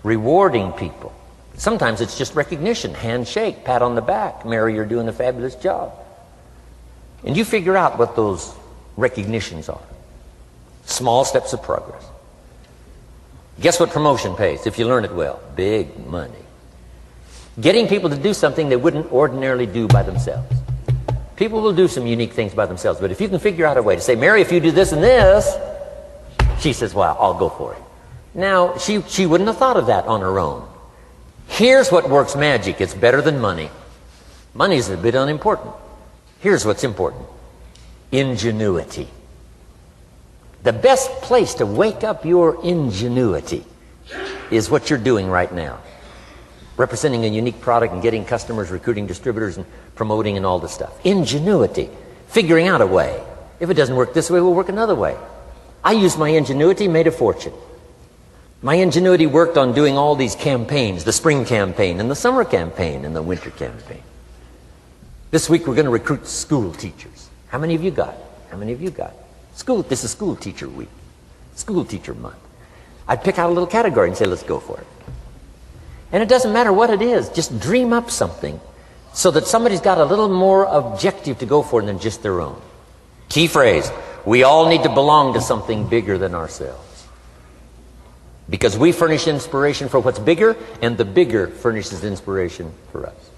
Rewarding people. Sometimes it's just recognition, handshake, pat on the back: Mary, you're doing a fabulous job. And you figure out what those recognitions are. Small steps of progress. Guess what promotion pays if you learn it well? Big money. Getting people to do something they wouldn't ordinarily do by themselves. People will do some unique things by themselves, but if you can figure out a way to say, Mary, if you do this and this, she says, well, I'll go for it. Now, she wouldn't have thought of that on her own. Here's what works magic. It's better than money. Money's a bit unimportant. Here's what's important: ingenuity. The best place to wake up your ingenuity is what you're doing right now. Representing a unique product and getting customers, recruiting distributors, and promoting and all this stuff. Ingenuity. Figuring out a way. If it doesn't work this way, we'll work another way. I used my ingenuity, made a fortune. My ingenuity worked on doing all these campaigns: the spring campaign and the summer campaign and the winter campaign. This week we're going to recruit school teachers. How many of you got? How many of you got? This is school teacher week. School teacher month. I'd pick out a little category and say, let's go for it. And it doesn't matter what it is. Just dream up something so that somebody's got a little more objective to go for than just their own. Key phrase: we all need to belong to something bigger than ourselves. Because we furnish inspiration for what's bigger, and the bigger furnishes inspiration for us.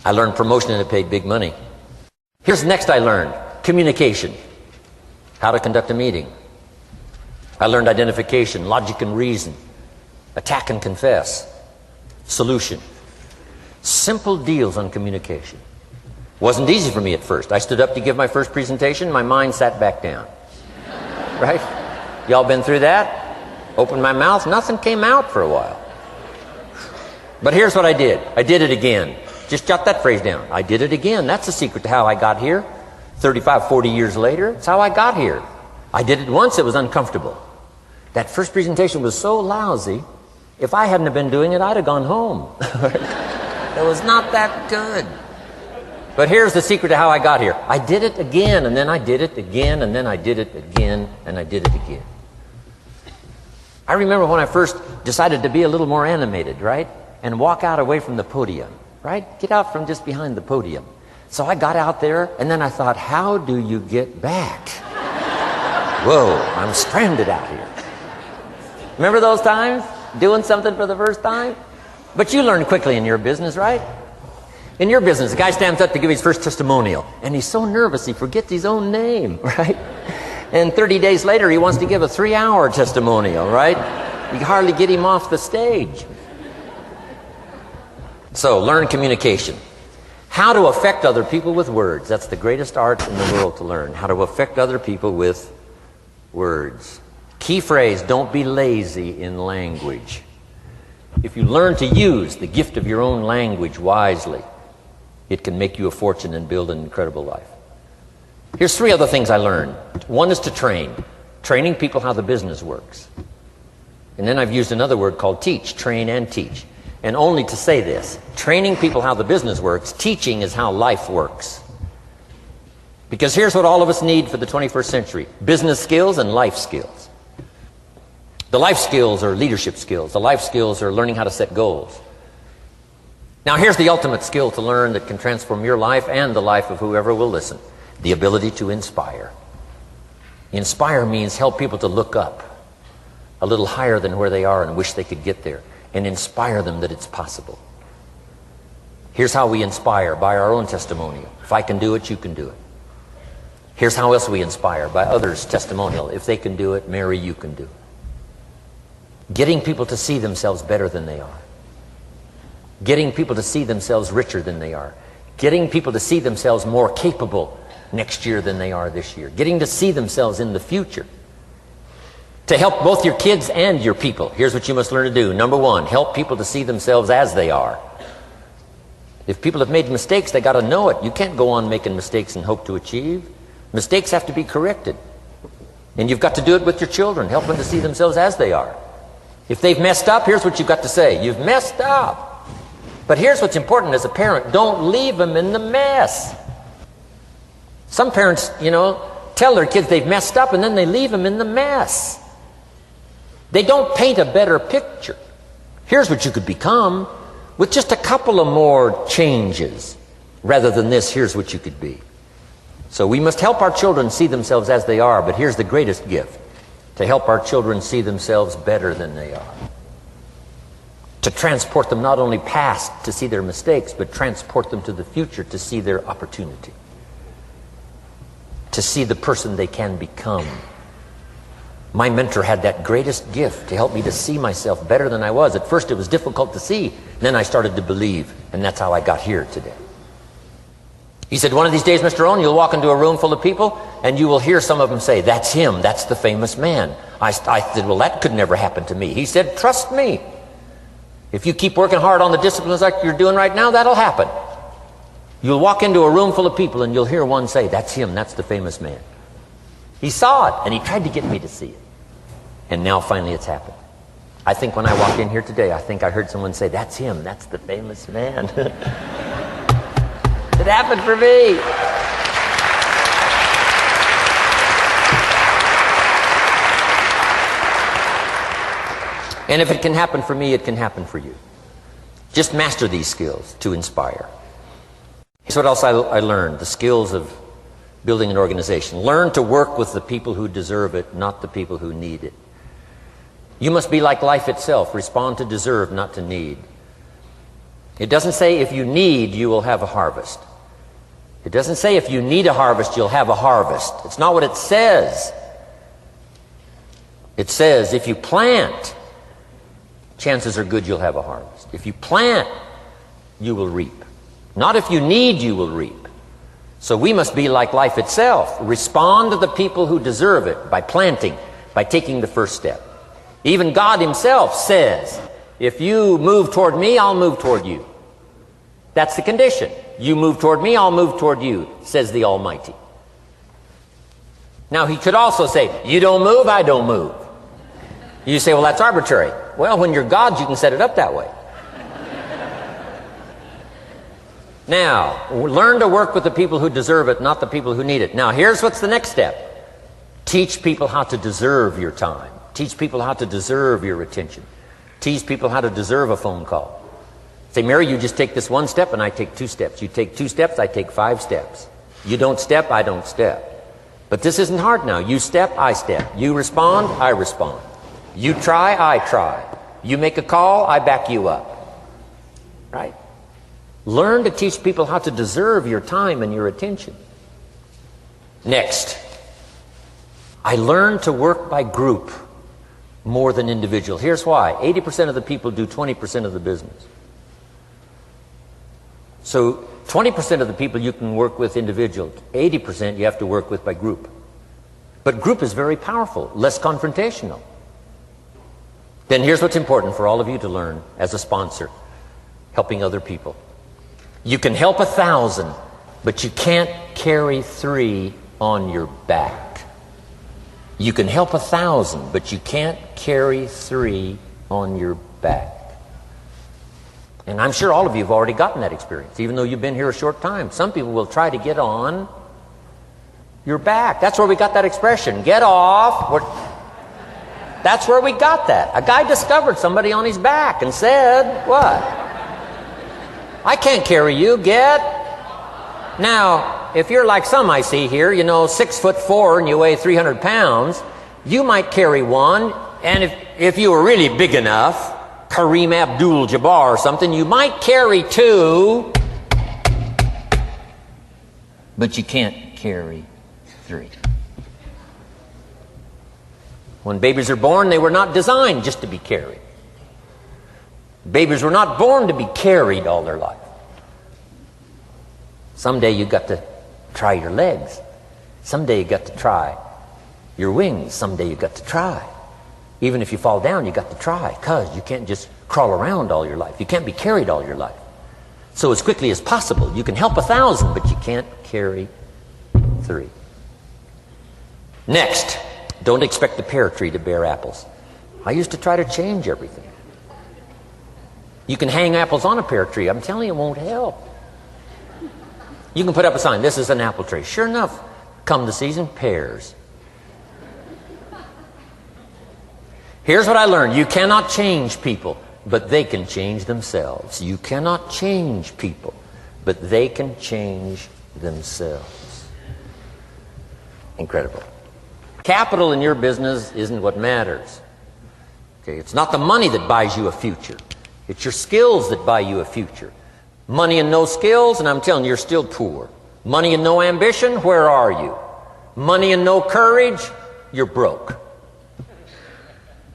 I learned promotion and it paid big money. Here's the next I learned: communication. How to conduct a meeting. I learned identification, logic and reason, attack and confess, solution. Simple deals on communication. Wasn't easy for me at first. I stood up to give my first presentation, my mind sat back down. Right? Y'all been through that? Opened my mouth, nothing came out for a while. But here's what I did. I did it again. Just jot that phrase down. I did it again. That's the secret to how I got here. 35, 40 years later, it's how I got here. I did it once, it was uncomfortable. That first presentation was so lousy, if I hadn't have been doing it, I'd have gone home. It was not that good. But here's the secret to how I got here. I did it again, and then I did it again, and then I did it again, and I did it again. I remember when I first decided to be a little more animated, right? And walk out away from the podium, right? Get out from just behind the podium. So I got out there, and then I thought, how do you get back? Whoa, I'm stranded out here. Remember those times? Doing something for the first time? But you learn quickly in your business, right? In your business, the guy stands up to give his first testimonial, and he's so nervous he forgets his own name, right? And 30 days later, he wants to give a 3-hour testimonial, right? You hardly get him off the stage. So, learn communication. How to affect other people with words. That's the greatest art in the world to learn. How to affect other people with words. Key phrase: don't be lazy in language. If you learn to use the gift of your own language wisely, it can make you a fortune and build an incredible life. Here's 3 other things I learned. One is to train. Training people how the business works. And then I've used another word called teach. Train and teach. And only to say this, training people how the business works, teaching is how life works. Because here's what all of us need for the 21st century. Business skills and life skills. The life skills are leadership skills. The life skills are learning how to set goals. Now here's the ultimate skill to learn that can transform your life and the life of whoever will listen. The ability to inspire. Inspire means help people to look up a little higher than where they are and wish they could get there, and inspire them that it's possible. Here's how we inspire, by our own testimonial. If I can do it, you can do it. Here's how else we inspire, by others' testimonial. If they can do it, Mary, you can do it. Getting people to see themselves better than they are. Getting people to see themselves richer than they are. Getting people to see themselves more capable next year than they are this year. Getting to see themselves in the future. To help both your kids and your people, here's what you must learn to do. Number 1, help people to see themselves as they are. If people have made mistakes, they got to know it. You can't go on making mistakes and hope to achieve. Mistakes have to be corrected. And you've got to do it with your children. Help them to see themselves as they are. If they've messed up, here's what you've got to say. You've messed up. But here's what's important as a parent. Don't leave them in the mess. Some parents, tell their kids they've messed up and then they leave them in the mess. They don't paint a better picture. Here's what you could become with just a couple of more changes. Rather than this, here's what you could be. So we must help our children see themselves as they are, but here's the greatest gift. To help our children see themselves better than they are. To transport them not only past to see their mistakes, but transport them to the future to see their opportunity. To see the person they can become. My mentor had that greatest gift to help me to see myself better than I was. At first it was difficult to see. Then I started to believe, and that's how I got here today. He said, one of these days, Mr. Owen, you'll walk into a room full of people, and you will hear some of them say, that's him, that's the famous man. I said, well, that could never happen to me. He said, trust me. If you keep working hard on the disciplines like you're doing right now, that'll happen. You'll walk into a room full of people, and you'll hear one say, that's him, that's the famous man. He saw it, and he tried to get me to see it. And now finally it's happened. I think when I walked in here today, I think I heard someone say, that's him, that's the famous man. It happened for me. And if it can happen for me, it can happen for you. Just master these skills to inspire. Here's what else I learned, the skills of building an organization. Learn to work with the people who deserve it, not the people who need it. You must be like life itself. Respond to deserve, not to need. It doesn't say if you need, you will have a harvest. It doesn't say if you need a harvest, you'll have a harvest. It's not what it says. It says if you plant, chances are good you'll have a harvest. If you plant, you will reap. Not if you need, you will reap. So we must be like life itself. Respond to the people who deserve it by planting, by taking the first step. Even God himself says, if you move toward me, I'll move toward you. That's the condition. You move toward me, I'll move toward you, says the Almighty. Now he could also say, you don't move, I don't move. You say, well, that's arbitrary. Well, when you're God, you can set it up that way. Now, learn to work with the people who deserve it, not the people who need it. Now, here's what's the next step. Teach people how to deserve your time. Teach people how to deserve your attention. Teach people how to deserve a phone call. Say, Mary, you just take this one step and I take 2 steps. You take 2 steps, I take 5 steps. You don't step, I don't step. But this isn't hard now. You step, I step. You respond, I respond. You try, I try. You make a call, I back you up. Right? Learn to teach people how to deserve your time and your attention. Next, I learned to work by group more than individual. Here's why. 80% of the people do 20% of the business. So 20% of the people you can work with individual. 80% you have to work with by group. But group is very powerful, less confrontational. Then here's what's important for all of you to learn as a sponsor, helping other people. You can help 1,000, but you can't carry 3 on your back. You can help 1,000, but you can't carry 3 on your back. And I'm sure all of you have already gotten that experience, even though you've been here a short time. Some people will try to get on your back. That's where we got that expression, get off. That's where we got that. A guy discovered somebody on his back and said, what? I can't carry you, get. Now, if you're like some I see here, 6'4" and you weigh 300 pounds, you might carry one, and if you were really big enough, Kareem Abdul-Jabbar or something, you might carry 2, but you can't carry 3. When babies are born, they were not designed just to be carried. Babies were not born to be carried all their life. Someday you got to try your legs. Someday you got to try your wings. Someday you got to try. Even if you fall down, you got to try, because you can't just crawl around all your life. You can't be carried all your life. So as quickly as possible, you can help 1,000, but you can't carry 3. Next, don't expect the pear tree to bear apples. I used to try to change everything. You can hang apples on a pear tree. I'm telling you, it won't help. You can put up a sign, this is an apple tree. Sure enough, come the season, pears. Here's what I learned. You cannot change people, but they can change themselves. You cannot change people, but they can change themselves. Incredible. Capital in your business isn't what matters. Okay, it's not the money that buys you a future. It's your skills that buy you a future. Money and no skills, and I'm telling you, you're still poor. Money and no ambition, where are you? Money and no courage, you're broke.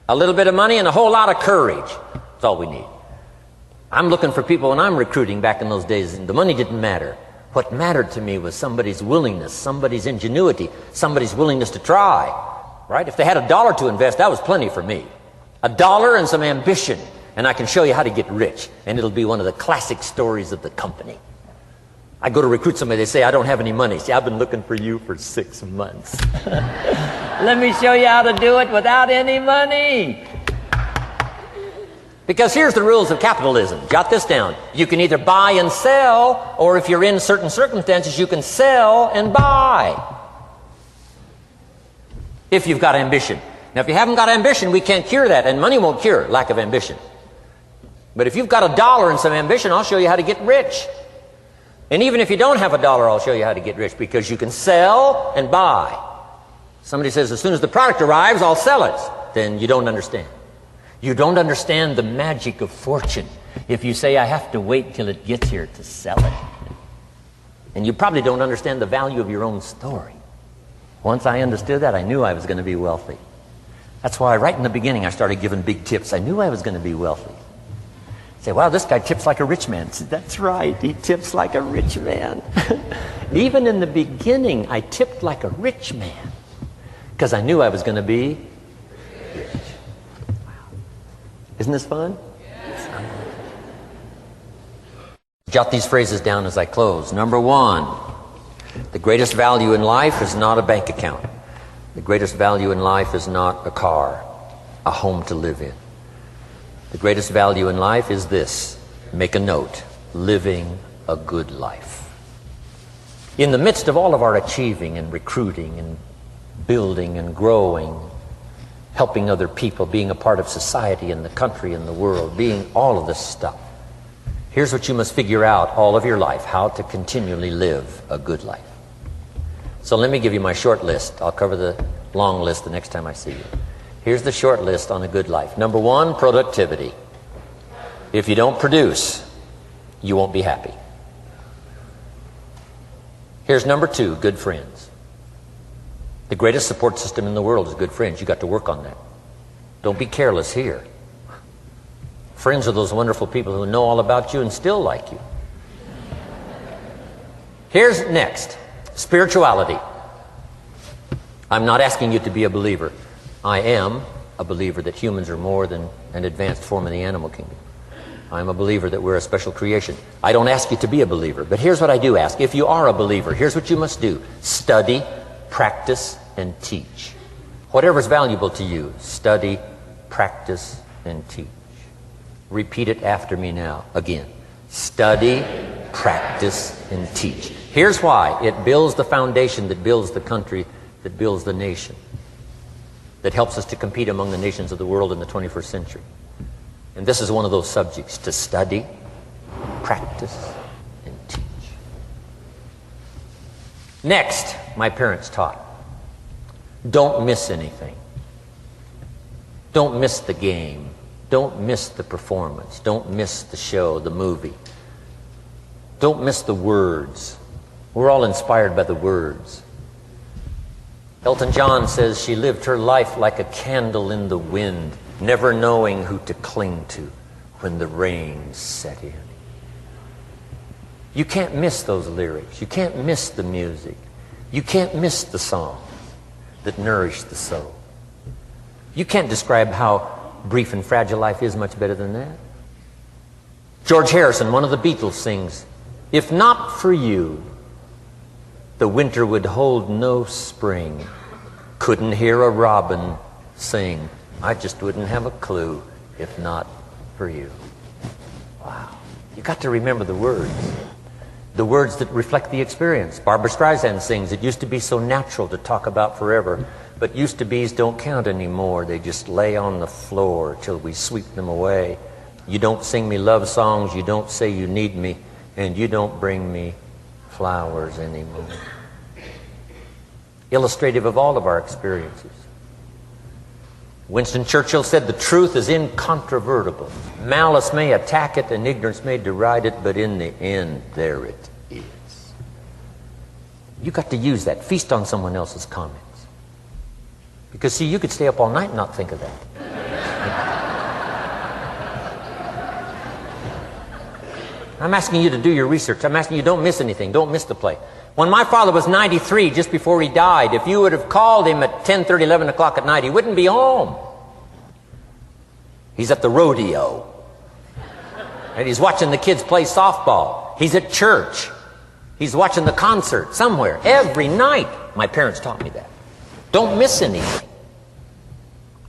A little bit of money and a whole lot of courage. That's all we need. I'm looking for people when I'm recruiting back in those days, and the money didn't matter. What mattered to me was somebody's willingness, somebody's ingenuity, somebody's willingness to try. Right? If they had $1 to invest, that was plenty for me. $1 and some ambition, and I can show you how to get rich. And it'll be one of the classic stories of the company. I go to recruit somebody, they say, I don't have any money. See, I've been looking for you for 6 months. Let me show you how to do it without any money. Because here's the rules of capitalism. Jot this down. You can either buy and sell, or if you're in certain circumstances, you can sell and buy. If you've got ambition. Now, if you haven't got ambition, we can't cure that, and money won't cure lack of ambition. But if you've got $1 and some ambition, I'll show you how to get rich. And even if you don't have $1, I'll show you how to get rich, because you can sell and buy. Somebody says, as soon as the product arrives, I'll sell it. Then you don't understand. You don't understand the magic of fortune if you say, I have to wait till it gets here to sell it. And you probably don't understand the value of your own story. Once I understood that, I knew I was going to be wealthy. That's why right in the beginning I started giving big tips. I knew I was going to be wealthy. Say, wow, this guy tips like a rich man. Say, that's right, he tips like a rich man. Even in the beginning, I tipped like a rich man, because I knew I was going to be rich. Wow. Isn't this fun? Yes. Jot these phrases down as I close. Number 1, the greatest value in life is not a bank account. The greatest value in life is not a car, a home to live in. The greatest value in life is this. Make a note. Living a good life. In the midst of all of our achieving and recruiting and building and growing, helping other people, being a part of society and the country and the world, being all of this stuff, here's what you must figure out all of your life: how to continually live a good life. So let me give you my short list. I'll cover the long list the next time I see you. Here's the short list on a good life. Number 1, productivity. If you don't produce, you won't be happy. Here's number 2, good friends. The greatest support system in the world is good friends. You got to work on that. Don't be careless here. Friends are those wonderful people who know all about you and still like you. Here's next, spirituality. I'm not asking you to be a believer. I am, a believer that humans are more than an advanced form of the animal kingdom. I'm a believer that we're a special creation. I don't ask you to be a believer, but here's what I do ask. If you are a believer, here's what you must do. Study, practice, and teach. Whatever's valuable to you, study, practice, and teach. Repeat it after me now. Again. Study, practice, and teach. Here's why. It builds the foundation that builds the country, that builds the nation, that helps us to compete among the nations of the world in the 21st century. And this is one of those subjects, to study, practice, and teach. Next, my parents taught, don't miss anything. Don't miss the game. Don't miss the performance. Don't miss the show, the movie. Don't miss the words. We're all inspired by the words. Elton John says she lived her life like a candle in the wind, never knowing who to cling to when the rain set in. You can't miss those lyrics. You can't miss the music. You can't miss the songs that nourish the soul. You can't describe how brief and fragile life is much better than that. George Harrison, one of the Beatles, sings, "If not for you, the winter would hold no spring. Couldn't hear a robin sing. I just wouldn't have a clue if not for you." Wow. You got to remember the words that reflect the experience. Barbra Streisand sings, "It used to be so natural to talk about forever, but used to be's don't count anymore. They just lay on the floor till we sweep them away. You don't sing me love songs, you don't say you need me, and you don't bring me flowers anymore." Illustrative of all of our experiences. Winston Churchill said, "The truth is incontrovertible. Malice may attack it and ignorance may deride it, but in the end, there it is." You got to use that. Feast on someone else's comments. Because, see, you could stay up all night and not think of that. I'm asking you to do your research. I'm asking you, don't miss anything. Don't miss the play. When my father was 93, just before he died, if you would have called him at 10:30, 11 o'clock at night, he wouldn't be home. He's at the rodeo. And he's watching the kids play softball. He's at church. He's watching the concert somewhere. Every night. My parents taught me that. Don't miss anything.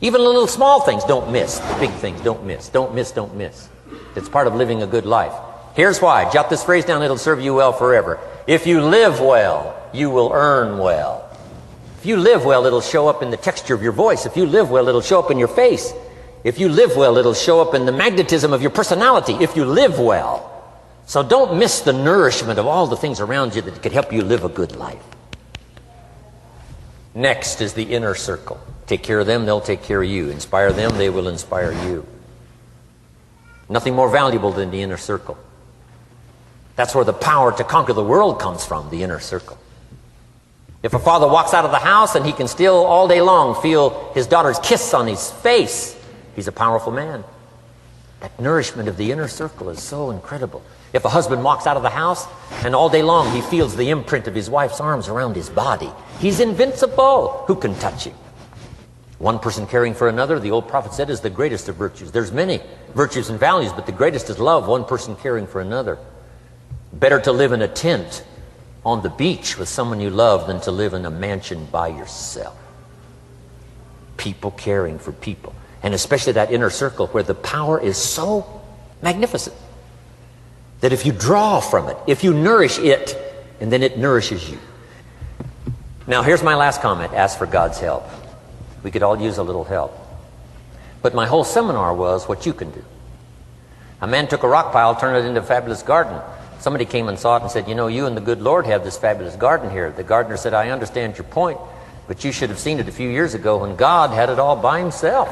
Even the little small things, don't miss. The big things, don't miss. Don't miss, don't miss. It's part of living a good life. Here's why. Jot this phrase down. It'll serve you well forever. If you live well, you will earn well. If you live well, it'll show up in the texture of your voice. If you live well, it'll show up in your face. If you live well, it'll show up in the magnetism of your personality. If you live well. So don't miss the nourishment of all the things around you that could help you live a good life. Next is the inner circle. Take care of them, they'll take care of you. Inspire them, they will inspire you. Nothing more valuable than the inner circle. That's where the power to conquer the world comes from, the inner circle. If a father walks out of the house and he can still all day long feel his daughter's kiss on his face, he's a powerful man. That nourishment of the inner circle is so incredible. If a husband walks out of the house and all day long he feels the imprint of his wife's arms around his body, he's invincible. Who can touch him? One person caring for another, the old prophet said, is the greatest of virtues. There's many virtues and values, but the greatest is love, one person caring for another. Better to live in a tent on the beach with someone you love than to live in a mansion by yourself. People caring for people. And especially that inner circle where the power is so magnificent that if you draw from it, if you nourish it, and then it nourishes you. Now here's my last comment. Ask for God's help. We could all use a little help. But my whole seminar was what you can do. A man took a rock pile, turned it into a fabulous garden. Somebody came and saw it and said, "You know, you and the good Lord have this fabulous garden here." The gardener said, "I understand your point, but you should have seen it a few years ago when God had it all by himself."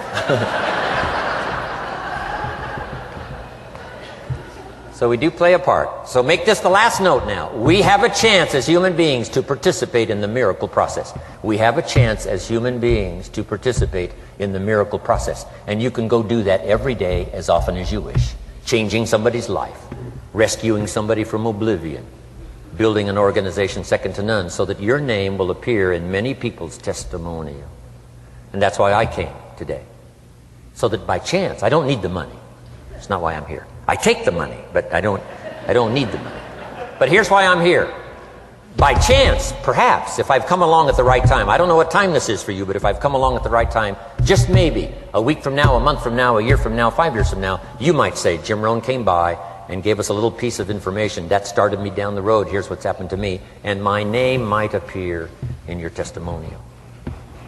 So we do play a part. So make this the last note now. We have a chance as human beings to participate in the miracle process. We have a chance as human beings to participate in the miracle process. And you can go do that every day as often as you wish. Changing somebody's life. Rescuing somebody from oblivion. Building an organization second to none so that your name will appear in many people's testimonial. And that's why I came today. so that by chance, I don't need the money. It's not why I'm here. I take the money, but I don't need the money. But here's why I'm here. By chance, perhaps, if I've come along at the right time, I don't know what time this is for you, but if I've come along at the right time, just maybe, a week from now, a month from now, a year from now, 5 years from now, you might say, Jim Rohn came by and gave us a little piece of information that started me down the road. Here's what's happened to me. And my name might appear in your testimonial.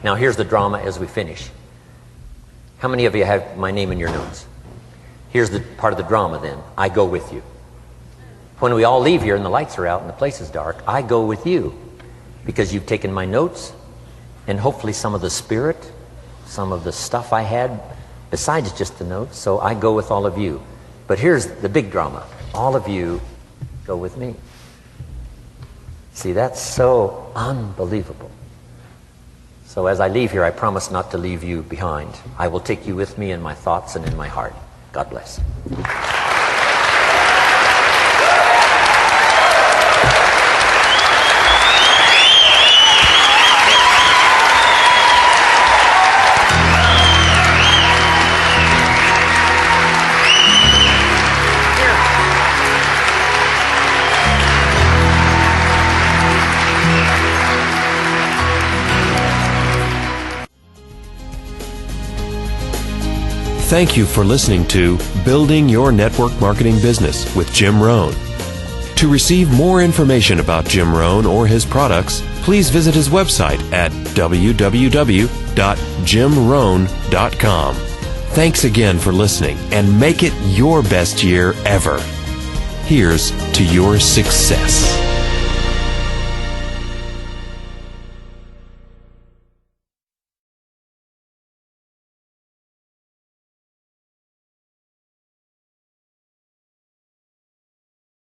Now here's the drama as we finish. How many of you have my name in your notes? Here's the part of the drama then. I go with you. When we all leave here and the lights are out and the place is dark, I go with you because you've taken my notes and hopefully some of the spirit, some of the stuff I had besides just the notes. So I go with all of you. But here's the big drama. All of you go with me. See, that's so unbelievable. So as I leave here, I promise not to leave you behind. I will take you with me in my thoughts and in my heart. God bless. Thank you for listening to Building Your Network Marketing Business with Jim Rohn. To receive more information about Jim Rohn or his products, please visit his website at www.jimrohn.com. Thanks again for listening, and make it your best year ever. Here's to your success.